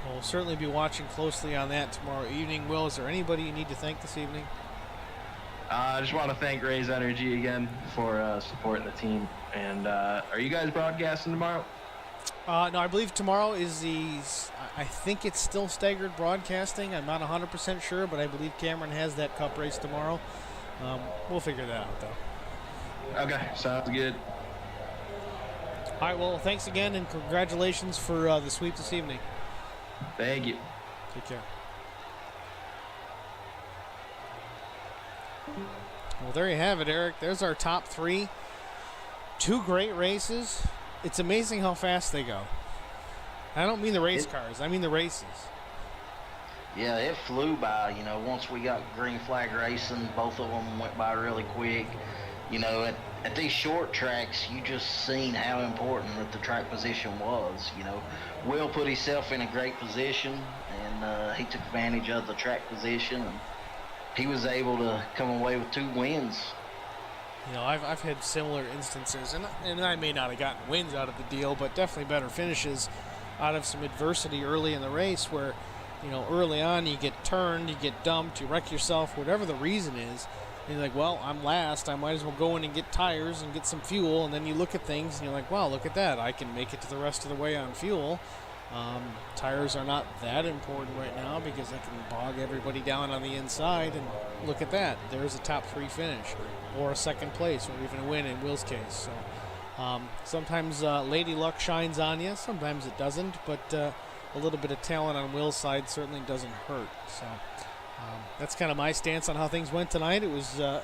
We'll certainly be watching closely on that tomorrow evening. Will, is there anybody you need to thank this evening? I just want to thank Raise Energy again for supporting the team. And are you guys broadcasting tomorrow? No, I believe tomorrow is I think it's still staggered broadcasting. I'm not 100% sure, but I believe Cameron has that cup race tomorrow. We'll figure that out, though. Okay, sounds good. All right, well, thanks again, and congratulations for the sweep this evening. Thank you. Take care. Well, there you have it, Eric. There's our top 3. 2 great races. It's amazing how fast they go. I don't mean the race cars. I mean the races. Yeah, it flew by. Once we got green flag racing, both of them went by really quick. At these short tracks, you just seen how important that the track position was. Will put himself in a great position, and he took advantage of the track position, and he was able to come away with 2 wins. I've had similar instances, and I may not have gotten wins out of the deal, but definitely better finishes out of some adversity early in the race where, early on you get turned, you get dumped, you wreck yourself, whatever the reason is. And you're like, well, I'm last. I might as well go in and get tires and get some fuel. And then you look at things and you're like, wow, look at that. I can make it to the rest of the way on fuel. Tires are not that important right now because I can bog everybody down on the inside. And look at that. There's a top 3 finish or a second place or even a win in Will's case. So sometimes lady luck shines on you. Sometimes it doesn't. But a little bit of talent on Will's side certainly doesn't hurt. So that's kind of my stance on how things went tonight. It was a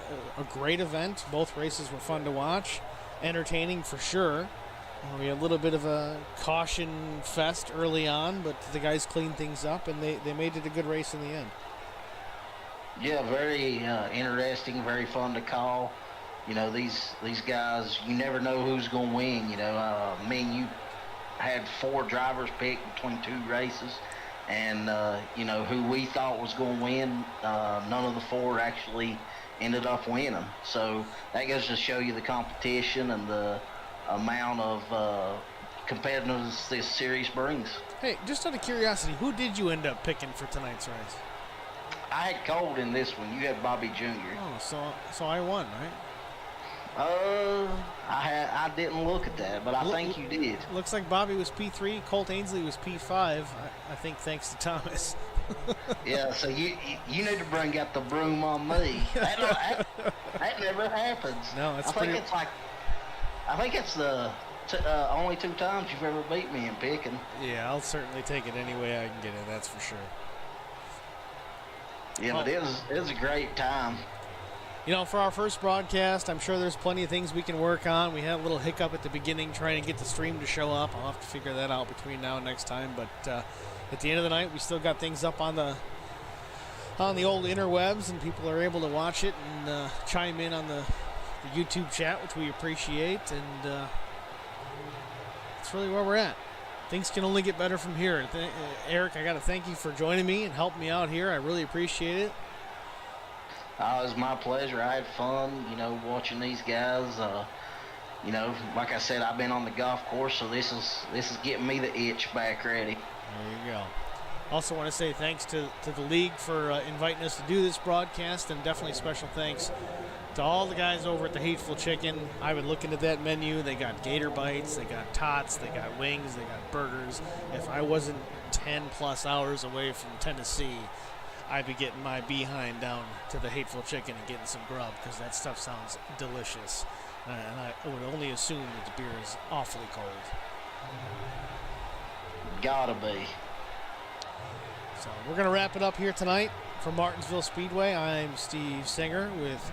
great event. Both races were fun to watch, entertaining for sure. We had a little bit of a caution fest early on, but the guys cleaned things up, and they made it a good race in the end. Yeah, very interesting, very fun to call. You know, these guys, you never know who's going to win. You know, me and you had 4 drivers picked between 2 races, and, you know, who we thought was going to win, none of the 4 actually ended up winning. So that goes to show you the competition and the amount of competitiveness this series brings. Hey, just out of curiosity, who did you end up picking for tonight's race? I had Colt in this one. You had Bobby Jr. Oh, so I won, right? I didn't look at that, but I think you did. Looks like Bobby was P3, Colt Ainsley was P5. I think thanks to Thomas. Yeah, so you need to bring out the broom on me. That never happens. No, it's I think it's the only 2 times you've ever beat me in picking. Yeah, I'll certainly take it any way I can get it. That's for sure. Yeah, but it was a great time. You know, for our first broadcast, I'm sure there's plenty of things we can work on. We had a little hiccup at the beginning trying to get the stream to show up. I'll have to figure that out between now and next time. But at the end of the night, we still got things up on the old interwebs, and people are able to watch it and chime in on the YouTube chat, which we appreciate. And that's really where we're at. Things can only get better from here. Eric, I got to thank you for joining me and helping me out here. I really appreciate it. It was my pleasure. I had fun, you know, watching these guys. You know, like I said, I've been on the golf course, so this is getting me the itch back ready. There you go. Also want to say thanks to the league for inviting us to do this broadcast, and definitely special thanks to all the guys over at the Hateful Chicken. I've been looking at that menu. They got gator bites, they got tots, they got wings, they got burgers. If I wasn't 10 plus hours away from Tennessee, I'd be getting my behind down to the Hateful Chicken and getting some grub, because that stuff sounds delicious. And I would only assume that the beer is awfully cold. Gotta be. So we're going to wrap it up here tonight from Martinsville Speedway. I'm Steve Singer with